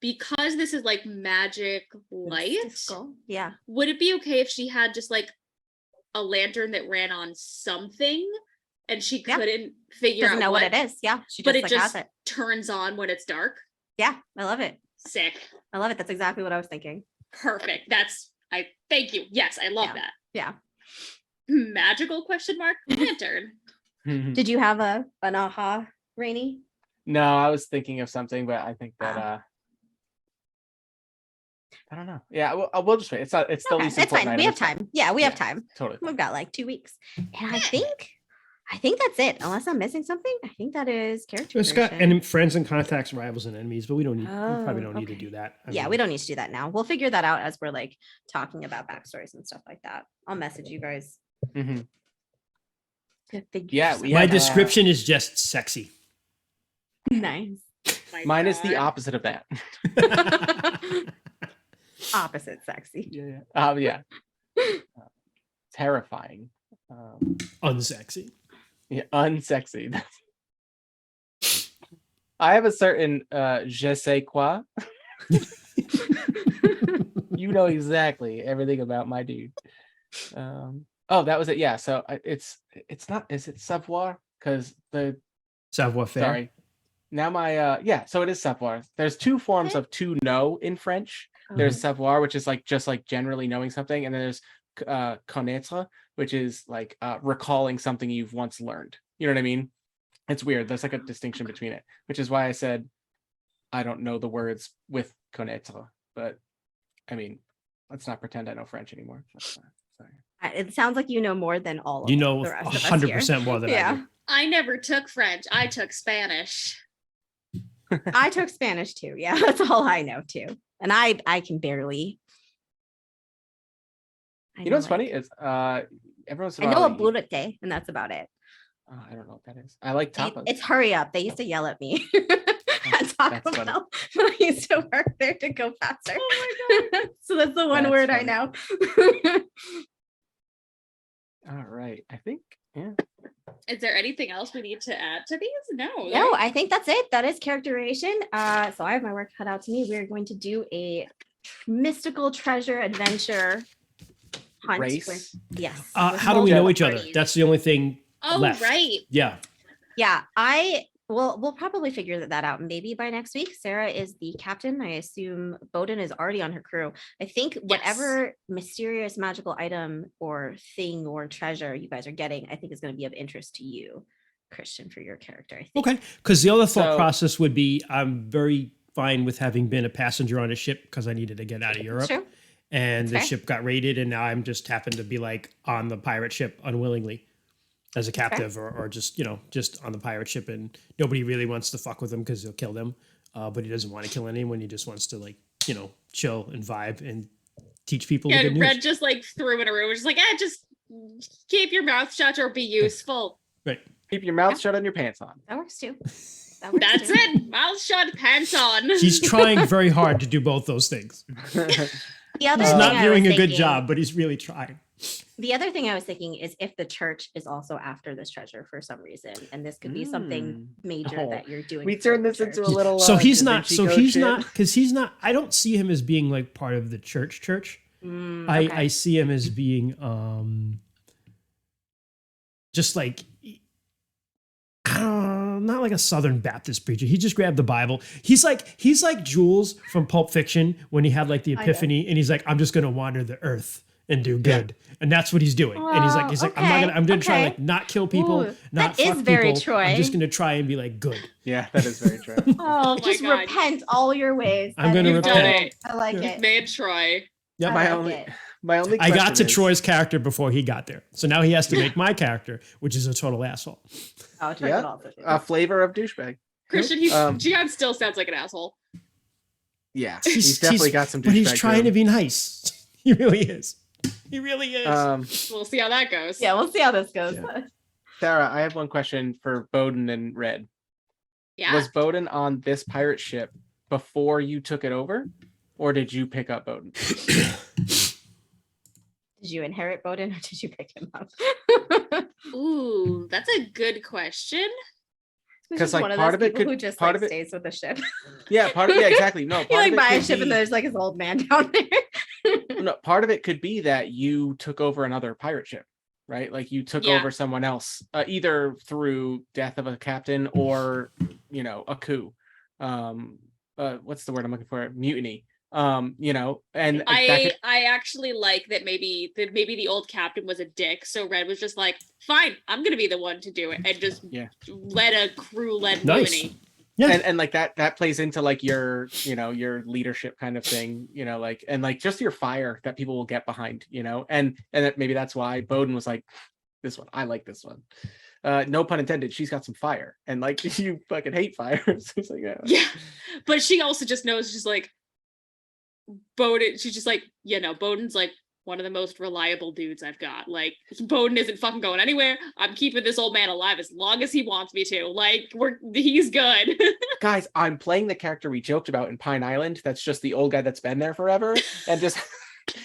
Because this is like magic light, Skull. Yeah. would it be okay if she had just like a lantern that ran on something and she Yeah. couldn't figure Doesn't out know what it is. Yeah. She but just it like just has it. turns on when it's dark? Yeah. I love it. Sick. I love it. That's exactly what I was thinking. Perfect. I thank you. Yes, I love Yeah. that. Yeah. Magical question mark lantern. Did you have an aha, Rainy? No, I was thinking of something, but I think that I don't know. Yeah, we'll just wait. It's not. It's the Okay, least it's important fine. item. We have It's fine. time. Yeah, we have Yeah. time. Totally. We've got like 2 weeks. And I think that's it. Unless I'm missing something. I think that is character It's got creation. and friends and contacts, rivals and enemies, but we don't need. We probably Oh, don't need to okay. do that. I Yeah, mean, we don't need to do that now. We'll figure that out as we're like talking about backstories and stuff like that. I'll message you guys Mhm. to figure Yeah, something we My have, out. description is just sexy. Nice. My Mine is the God. opposite of that. Opposite sexy. Yeah. Terrifying. Unsexy. Yeah, unsexy. I have a certain je sais quoi. You know exactly everything about my dude. Oh, that was it. Yeah. So it's not. Is it savoir? Because the Savoir faire. sorry. Now my yeah. So it is savoir. There's two forms of to know in French. There's savoir, which is like just like generally knowing something, and then there's connaître, which is like recalling something you've once learned. You know what I mean? It's weird. There's like a distinction between it, which is why I said I don't know the words with connaître, but I mean, let's not pretend I know French anymore. Sorry. It sounds like you know more than all of You know the rest of us here. 100% more than I Yeah. do. I never took French. I took Spanish. I took Spanish too. Yeah, that's all I know too. And I can barely. You know what's funny like- is every once in I a know while. a burrete, and that's about it. I don't know what that is. I like tapas. It's hurry up. They used to yell at me at Taco that's funny. Bell when I used to work there to go faster. So that's the one That's word I funny. know. All right. I think yeah. Is there anything else we need to add to these? No. No, right? I think that's it. That is characterization. So I have my work cut out to me. We're going to do a mystical treasure adventure hunt. Race? Yes. with How do we know multiple each other? parties. That's the only thing Oh, left. right. Yeah. Yeah, we'll probably figure that out maybe by next week. Sarah is the captain. I assume Bowden is already on her crew. I think whatever mysterious magical item or thing or treasure you guys are getting, I think is going to be of interest to you, Christian, for your character. I think. Okay. Because the other thought So- process would be I'm very fine with having been a passenger on a ship because I needed to get out of Europe. True. And the That's fair. ship got raided, and now I'm just happened to be like on the pirate ship unwillingly as a fair. captive or just, just on the pirate ship, and nobody really wants to fuck with him because he'll kill them. But he doesn't want to kill anyone. He just wants to chill and vibe and teach people the good And news. Red just like threw in a room. Just like, just keep your mouth shut or be useful. Right. Keep your mouth Yeah. shut and your pants on. That works too. That works That's too. it. Mouth shut, pants on. He's trying very hard to do both those things. The other He's thing not I doing was a good thinking- job, but he's really trying. The other thing I was thinking is if the church is also after this treasure for some reason, and this could be something major Oh, that you're doing. we for turned the this into a church. little. So he's Da not. Vinci So Code he's shit. not because he's not. I don't see him as being like part of the church. Okay. I see him as being just like not like a Southern Baptist preacher. He just grabbed the Bible. He's like Jules from Pulp Fiction when he had like the I know. epiphany, and he's like, I'm just gonna wander the earth and do good. And that's what he's doing. And he's like, I'm gonna try like not kill people, Ooh, not that is fuck very people. I'm just Troy. gonna try and be like good. Yeah, that is very true. Oh, my just God. repent all your ways. I'm That gonna is You've done repent. it. I like Yeah. it. Made Troy. Yep. I my like only it. my only. I got to question is- Troy's character before he got there. So now he has to make my character, which is a total asshole. Oh, Troy Yeah. would also do a flavor of douchebag. Christian, Gian still sounds like an asshole. Yeah, he's definitely got some. But he's douchebag trying to him. be nice. He really is. He really is. We'll see how that goes. Yeah, we'll see how this goes. Yeah. Sarah, I have one question for Bowden and Red. Yeah. Was Bowden on this pirate ship before you took it over, or did you pick up Bowden? Did you inherit Bowden or did you pick him up? Ooh, that's a good question. He's 'Cause, just like, one of part those of it people could- who just part like of it- stays with the ship. Yeah, exactly. No, You part like of it buy a could ship and be- there's like his old man down there. no, part of it could be that you took over another pirate ship, right? Like you took Yeah. over someone else, either through death of a captain or a coup. What's the word I'm looking for? Mutiny. And that I actually like that maybe the old captain was a dick, so Red was just like, fine, I'm gonna be the one to do it, and just Yeah. led a crew led Nice. mutiny. Yeah. and like that plays into like your your leadership kind of thing, and like just your fire that people will get behind, and that maybe that's why Bowden was like, this one, I like this one. No pun intended, she's got some fire, and like you fucking hate fire. So it's like, Yeah, but she also just knows, just like Bowden. She's just like, Bowden's like one of the most reliable dudes I've got. Like, Bowden isn't fucking going anywhere. I'm keeping this old man alive as long as he wants me to. Like, he's good. guys, I'm playing the character we joked about in Pine Island. That's just the old guy that's been there forever, and just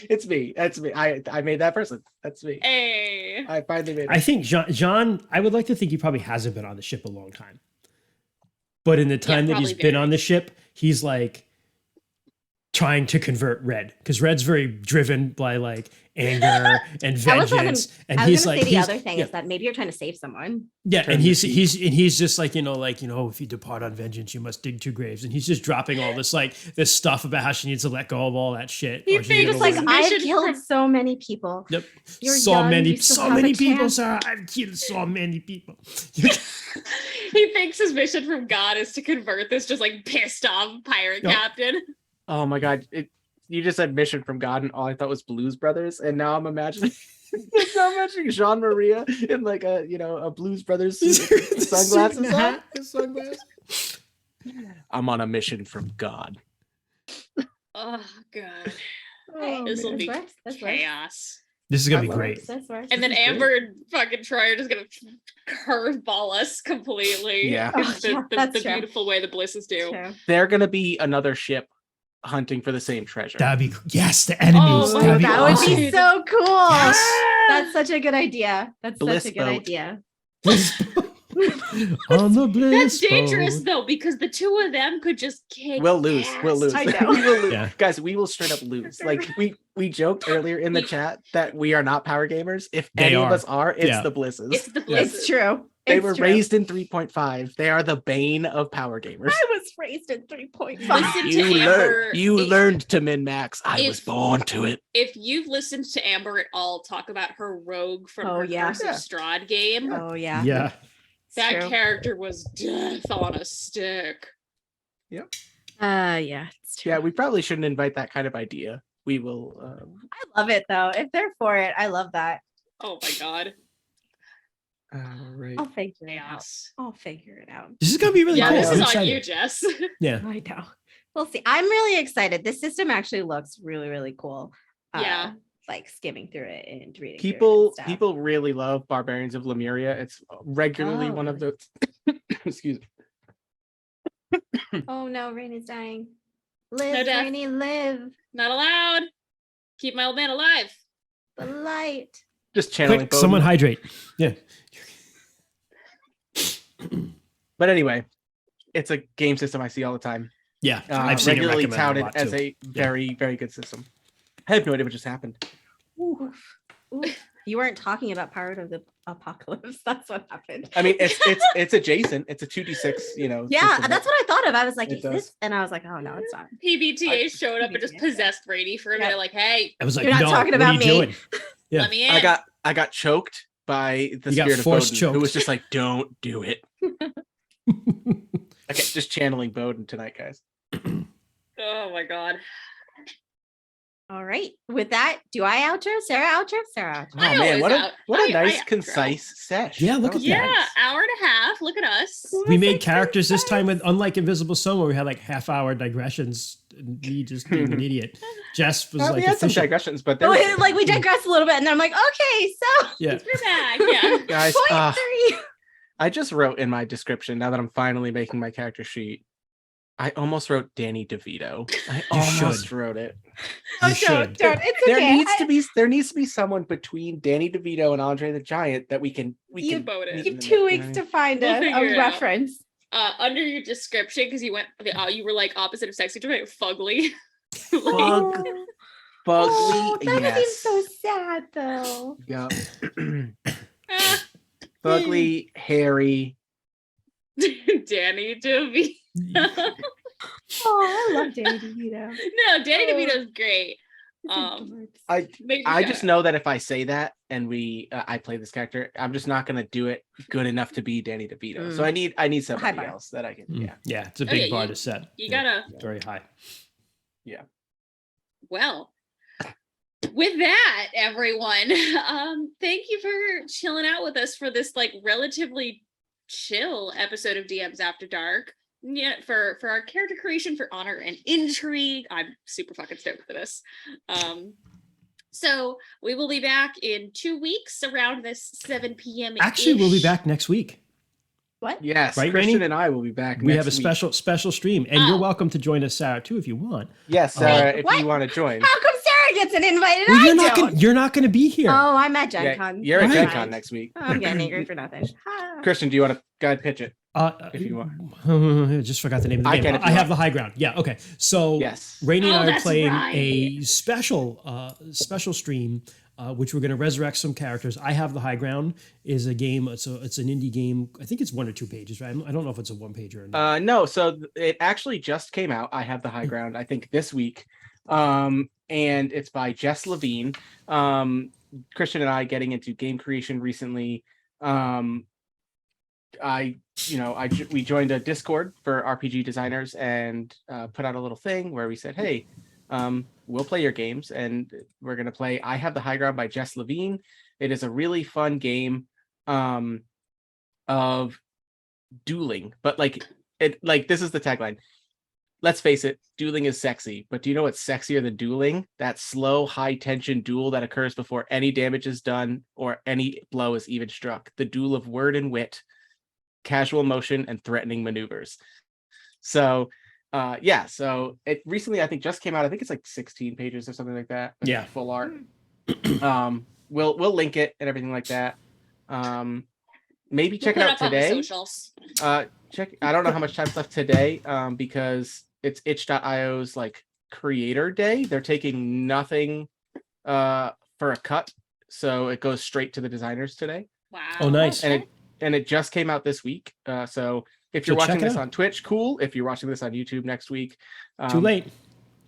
it's me. That's me. I made that person. That's me. Hey. I finally made it. I think John, I would like to think he probably hasn't been on the ship a long time. but in the time that he's probably been on the ship, he's like trying to convert Red, because Red's very driven by like anger and I was gonna- vengeance, and I was he's gonna like say the he's, other thing yeah, is that maybe you're trying to save someone. yeah, turn and the he's just like, if you depart on vengeance, you must dig 2 graves, and he's just dropping all this like this stuff about how she needs to let go of all that shit. He or she's thinks gonna Just like lose. Mission I've killed from- so many people. Yep. You're so young, many, you still so have a many people, chance. sir. I've killed so many people. He thinks his mission from God is to convert this just like pissed off pirate Yep. captain. Oh my god, you just said Mission from God, and all I thought was Blues Brothers, and now I'm imagining. Now I'm imagining Jean Maria in like a Blues Brothers suit with sunglasses on. Sunglasses. I'm on a mission from God. Oh god, Hey, this will this be works, this works. chaos. This is gonna be I love great. This works. And then This is great. Amber and fucking Troy are just gonna curveball us completely. Yeah. in Oh, yeah, the that's true. beautiful way the Blisses do. True. They're gonna be another ship hunting for the same treasure. That'd be yes, the enemies. Oh, That'd be that awesome. would be so cool. Yes. That's such a good idea. That's Bliss such a good boat. idea. On the bliss That's dangerous boat. though, because the two of them could just kick. We'll lose. We'll ass. lose. I know. We will lose. Yeah. Guys, we will straight up lose. Like we joked earlier in the chat that we are not power gamers. If They any of are. us are, it's Yeah. the Blisses. It's the Yeah. Blisses. It's true. They It's were true. raised in 3.5. They are the bane of power gamers. I was raised in 3.5. Listen to You Amber. you If- learned to min max. I was if- born to it. If you've listened to Amber at all talk about her rogue from Oh, her yeah. Curse of Yeah. Strahd game, Oh yeah. Yeah. It's that true. character was death on a stick. Yeah, it's true. Yeah, we probably shouldn't invite that kind of idea. We will. I love it though. If they're for it, I love that. Oh my god. Right. I'll figure it out. Chaos. I'll figure it out. This is gonna be really Yeah, cool. this I'm is on excited. you, Jess. Yeah. I know. We'll see. I'm really excited. This system actually looks really, really cool. Yeah. Like skimming through it and reading. through it and People stuff. people really love Barbarians of Lemuria. It's regularly Oh, one of the. Excuse me. Oh no, Rain is dying. Live, death. Rainy, live. Not allowed. Keep my old man alive. The light. Just channeling. Quick, Bowden. someone hydrate. Yeah. But anyway, it's a game system I see all the time. Yeah. I've seen it Regularly recommended touted a lot as too. a very, very good system. I have no idea what just happened. Ooh. You weren't talking about Pirate of the Apocalypse. That's what happened. I mean, it's adjacent. It's a 2d6. Yeah, system. that's what I thought of. I was like, It is does. this? And I was like, oh no, it's not. PBTA showed up and just PBTA. possessed Brady for a Yeah. minute, like, hey, I was like, You're not no, talking what about are you me. doing? Yeah. let me in. I got choked by the You got spirit of force Bowden, choked. who was just like, "Don't do it." Okay, just channeling Bowden tonight, guys. Oh my god. All right. With that, do I outro? Sarah outro? Sarah outro. Oh I man, always what a I nice outro. concise sesh. Yeah, look That at was that. Yeah, nice. hour and a half. Look at us. We made characters this time with, unlike Invisible Stone, where we had like half-hour digressions and me just being an idiot. Jess was We like had some efficient. digressions, but Oh, there like we digressed a little bit, and then I'm like, okay, so Yeah. We're back. Yeah. guys. point 3. I just wrote in my description. Now that I'm finally making my character sheet, I almost wrote Danny DeVito. I almost should. wrote it. Oh, You should. don't. It's There okay. needs to be someone between Danny DeVito and Andre the Giant that we can You- can Vote it. You have 2 weeks to find We'll a figure it out. reference. Under your description, because you went, you were like opposite of sexy, you went fugly. Like, Fug- Oh, Fugly, that yes. seems so sad, though. Yeah. ah, Fugly, hairy. Danny DeVito. Oh, I love Danny DeVito. No, Danny Oh. DeVito's great. It's Um, adorable. Maybe I shout just out. know that if I say that and I play this character, I'm just not gonna do it good enough to be Danny DeVito. So I need somebody bar. else that I can. Mm. Yeah. Yeah, it's a Oh, big yeah, bar you- to set. You Yeah, gotta. very high. Well, with that, everyone, thank you for chilling out with us for this like relatively chill episode of DMs After Dark. Yeah, for our character creation for Honor and Intrigue. I'm super fucking stoked for this. So we will be back in 2 weeks around this 7 p.m. Actually, we'll be back next week. What? Yes. Right, Christian Rainey? and I will be back. We have a next week. special stream, and Oh. you're welcome to join us, Sarah, too, if you want. Yes, Sarah, if What? you want to join. How come Sarah gets an invite and Well, I you're don't? you're not gonna be here. Oh, I'm at Gen Yeah, Con. you're at Right. Gen Con next week. I'm getting angry for nothing. Ah. Christian, do you want to go ahead pitch it? If you I just forgot the name of the I game. can if you I have want. the high ground. Yeah. Okay. So Yes. Rainey and Oh, I are that's playing right. a special stream, which we're going to resurrect some characters. I have the high ground is a game. It's an indie game. I think it's 1 or 2 pages, right? I don't know if it's a 1 pager or not. No, so it actually just came out. I have the high ground, I think this week. And it's by Jess Levine. Christian and I getting into game creation recently. We joined a Discord for RPG designers and put out a little thing where we said, hey, we'll play your games, and we're going to play I Have the High Ground by Jess Levine. It is a really fun game of dueling, but this is the tagline. Let's face it, dueling is sexy, but do you know what's sexier than dueling? That slow, high-tension duel that occurs before any damage is done or any blow is even struck. The duel of word and wit, casual motion, and threatening maneuvers. So, so it recently, I think, just came out. I think it's like 16 pages or something like that. Yeah. Full art. We'll link it and everything like that. Maybe check it out today. On the socials. I don't know how much time's left today, because it's itch.io's creator day. They're taking nothing for a cut, so it goes straight to the designers today. Wow. Oh, nice. Okay. And it just came out this week. So if you're So check watching it this out. on Twitch, cool. If you're watching this on YouTube next week, Too late.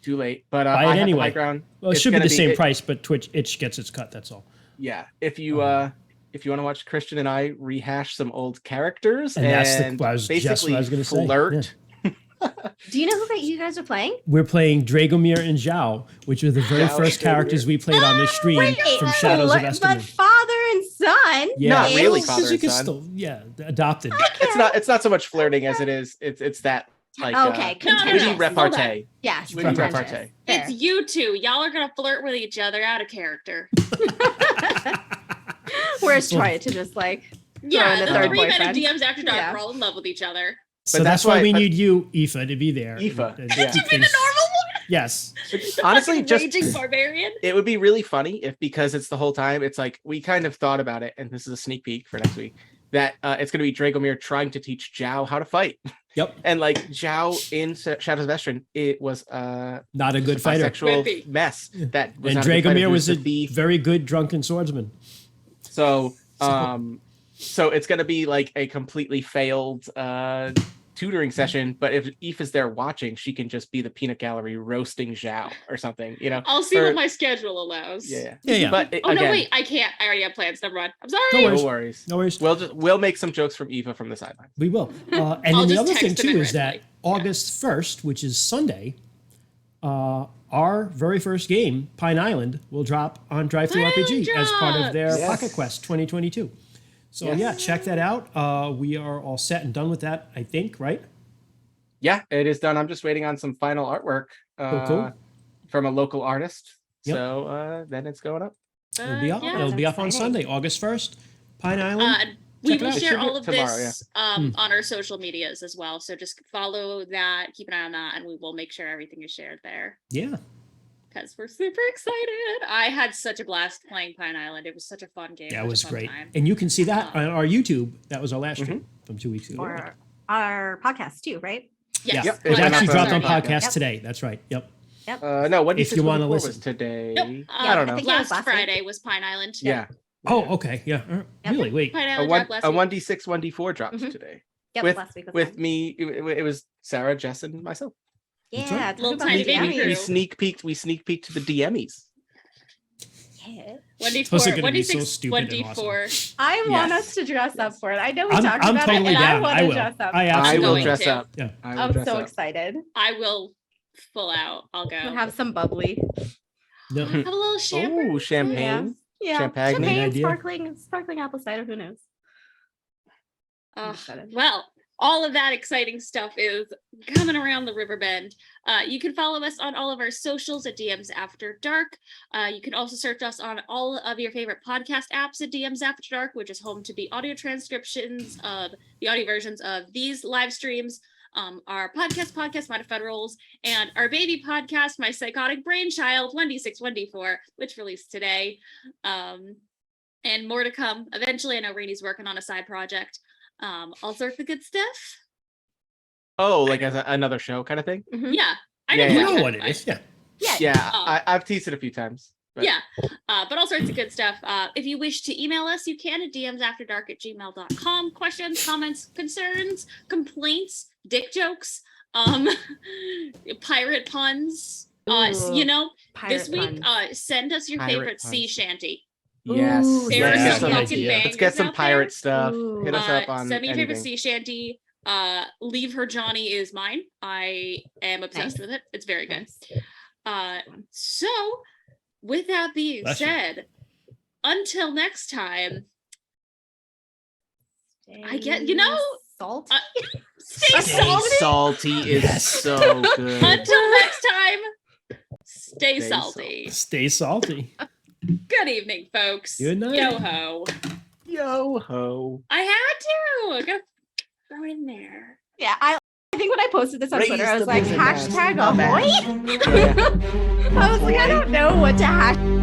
Too late. But Buy it I have the anyway. high ground. Well, it It's should be gonna the same it- price, but Twitch itch gets its cut. That's all. Yeah. If you want to watch Christian and I rehash some old characters And and, that's the- what I was- just what I basically was gonna say. flirt. Do you know who you guys are playing? We're playing Dragomir and Zhao, which are the very Zhao first Dragomir. characters we played on this stream from Shadows of But Estimate. father and son. Yeah, Not really is- father Because you and can son. still, adopted. It's not so much flirting as it is. It's that Okay, No, no, witty contentious. no. repartee. Yes, Witty contentious. repartee. Fair. It's you two. Y'all are gonna flirt with each other out of character. Whereas trying to just Yeah, in a the third 3 men of boyfriend. DMs after dark Yeah. are all in love with each other. So But that's that's why why- we but- need you, Aoife, to be there. Aoife, And yeah. To be the normal one. Yes. The Honestly, fucking just raging barbarian. it would be really funny if, because it's the whole time, it's we kind of thought about it, and this is a sneak peek for next week, that it's going to be Dragomir trying to teach Zhao how to fight. Yep. And Zhao in Shadows of Estimate, it was Not a good fighter. sexual Could be. mess. That was And not a good fighter, he Dragomir was the a thief. very good drunken swordsman. So it's going to be a completely failed tutoring session, but if Aoife is there watching, she can just be the peanut gallery roasting Zhao or something, I'll see or- what my schedule allows. Yeah. Yeah. But Oh no, again, wait, I can't. I already have plans. Never mind. I'm sorry. No worries. no worries. No worries. We'll make some jokes from Eva from the sideline. We will. And I'll then the just other thing text him too in is that randomly. August 1st, which is Sunday, our very first game, Pine Island, will drop on Drive Through Pine RPG as part of their Yes. Pocket Quest 2022. So Yes. yeah, check that out. We are all set and done with that, I think, right? Yeah, it is done. I'm just waiting on some final artwork Cool. from a local artist. Yep. So then it's going up. It'll be up. Yeah. It'll be up on exciting. Sunday, August 1st. Pine Island. And we Check it will out. It share should be all of tomorrow, this on our social medias as well. So just follow that, keep an eye on that, and we will make sure everything is shared there Yeah. because we're super excited. I had such a blast playing Pine Island. It was such a fun game. That such a was fun great. time. And you can see that on our YouTube. That was our last stream from 2 weeks ago. Or our podcast too, right? Yes. Yep, It It went actually up dropped on on podcast Yep. today. That's right. Yep. No, what If you wanna was listen. today? Nope. I don't know. I think it was Last last week. Friday was Pine Island. Yeah. Oh, okay. Yeah. Really? Wait. Pine A Island one dropped last a week. 1d6 1d4 dropped Mhm. today. Yep, With- last week was With fun. me, it was Sarah, Jess, and myself. That's Yeah, right. talk Little about tiny the baby Emmys. crew. We sneak peeked to the DMEs. Yeah. 1d4. Those are gonna be 1d6, so stupid and 1d4. I want Yes. us to dress up for it. I know we I'm talked about totally it, and I down. want I to will. dress up. I I absolutely will going dress to. up. Yeah. I will I'm dress so up. excited. I will full out. I'll go. We'll have some bubbly. No. Have a little champagne. Oh, champagne. Yeah. Champagne. Champagne, Idea. sparkling apple cider. Who knows? I'm Ugh, excited. well, all of that exciting stuff is coming around the river bend. You can follow us on all of our socials at DMs After Dark. You can also search us on all of your favorite podcast apps at DMs After Dark, which is home to the audio transcriptions of the audio versions of these live streams, our podcast Modified Rolls, and our baby podcast, My Psychotic Brainchild, 1d6, 1d4, which released today. And more to come. Eventually, I know Rainey's working on a side project. All sorts of good stuff. Oh, like as another show kind of thing. Mhm. Yeah, I Yeah, know You yeah. know that. what it is. Yeah. Yeah. Yeah, Um, I've teased it a few times. But Yeah, but all sorts of good stuff. If you wish to email us, you can at dmsafterdark@gmail.com. Questions, comments, concerns, complaints, dick jokes, pirate puns. You Ooh, know, this pirate week, puns. send us your Pirate favorite sea puns. shanty. Yes, Ooh, There are let's some get fucking let's get some out pirate there. stuff. Ooh. Hit us up on Send me your favorite anything. sea shanty. Leave Her Johnny is mine. I am obsessed Nice. with it. It's very good. Nice. So with that being Bless you. said, until next time, I get, you know, Salt. stay Stay salty. Salty is Yes. so good. Until next time, stay Stay salty. Stay salty. Good evening, folks. Good night. Yo ho. Yo ho. I had to. I gotta throw it in there. Yeah, I think when I posted this on Raise Twitter, I was the like, bosom mask, hashtag my bad. Ahoy. Yeah. I was like, I don't know what to hashtag.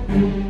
Thank you.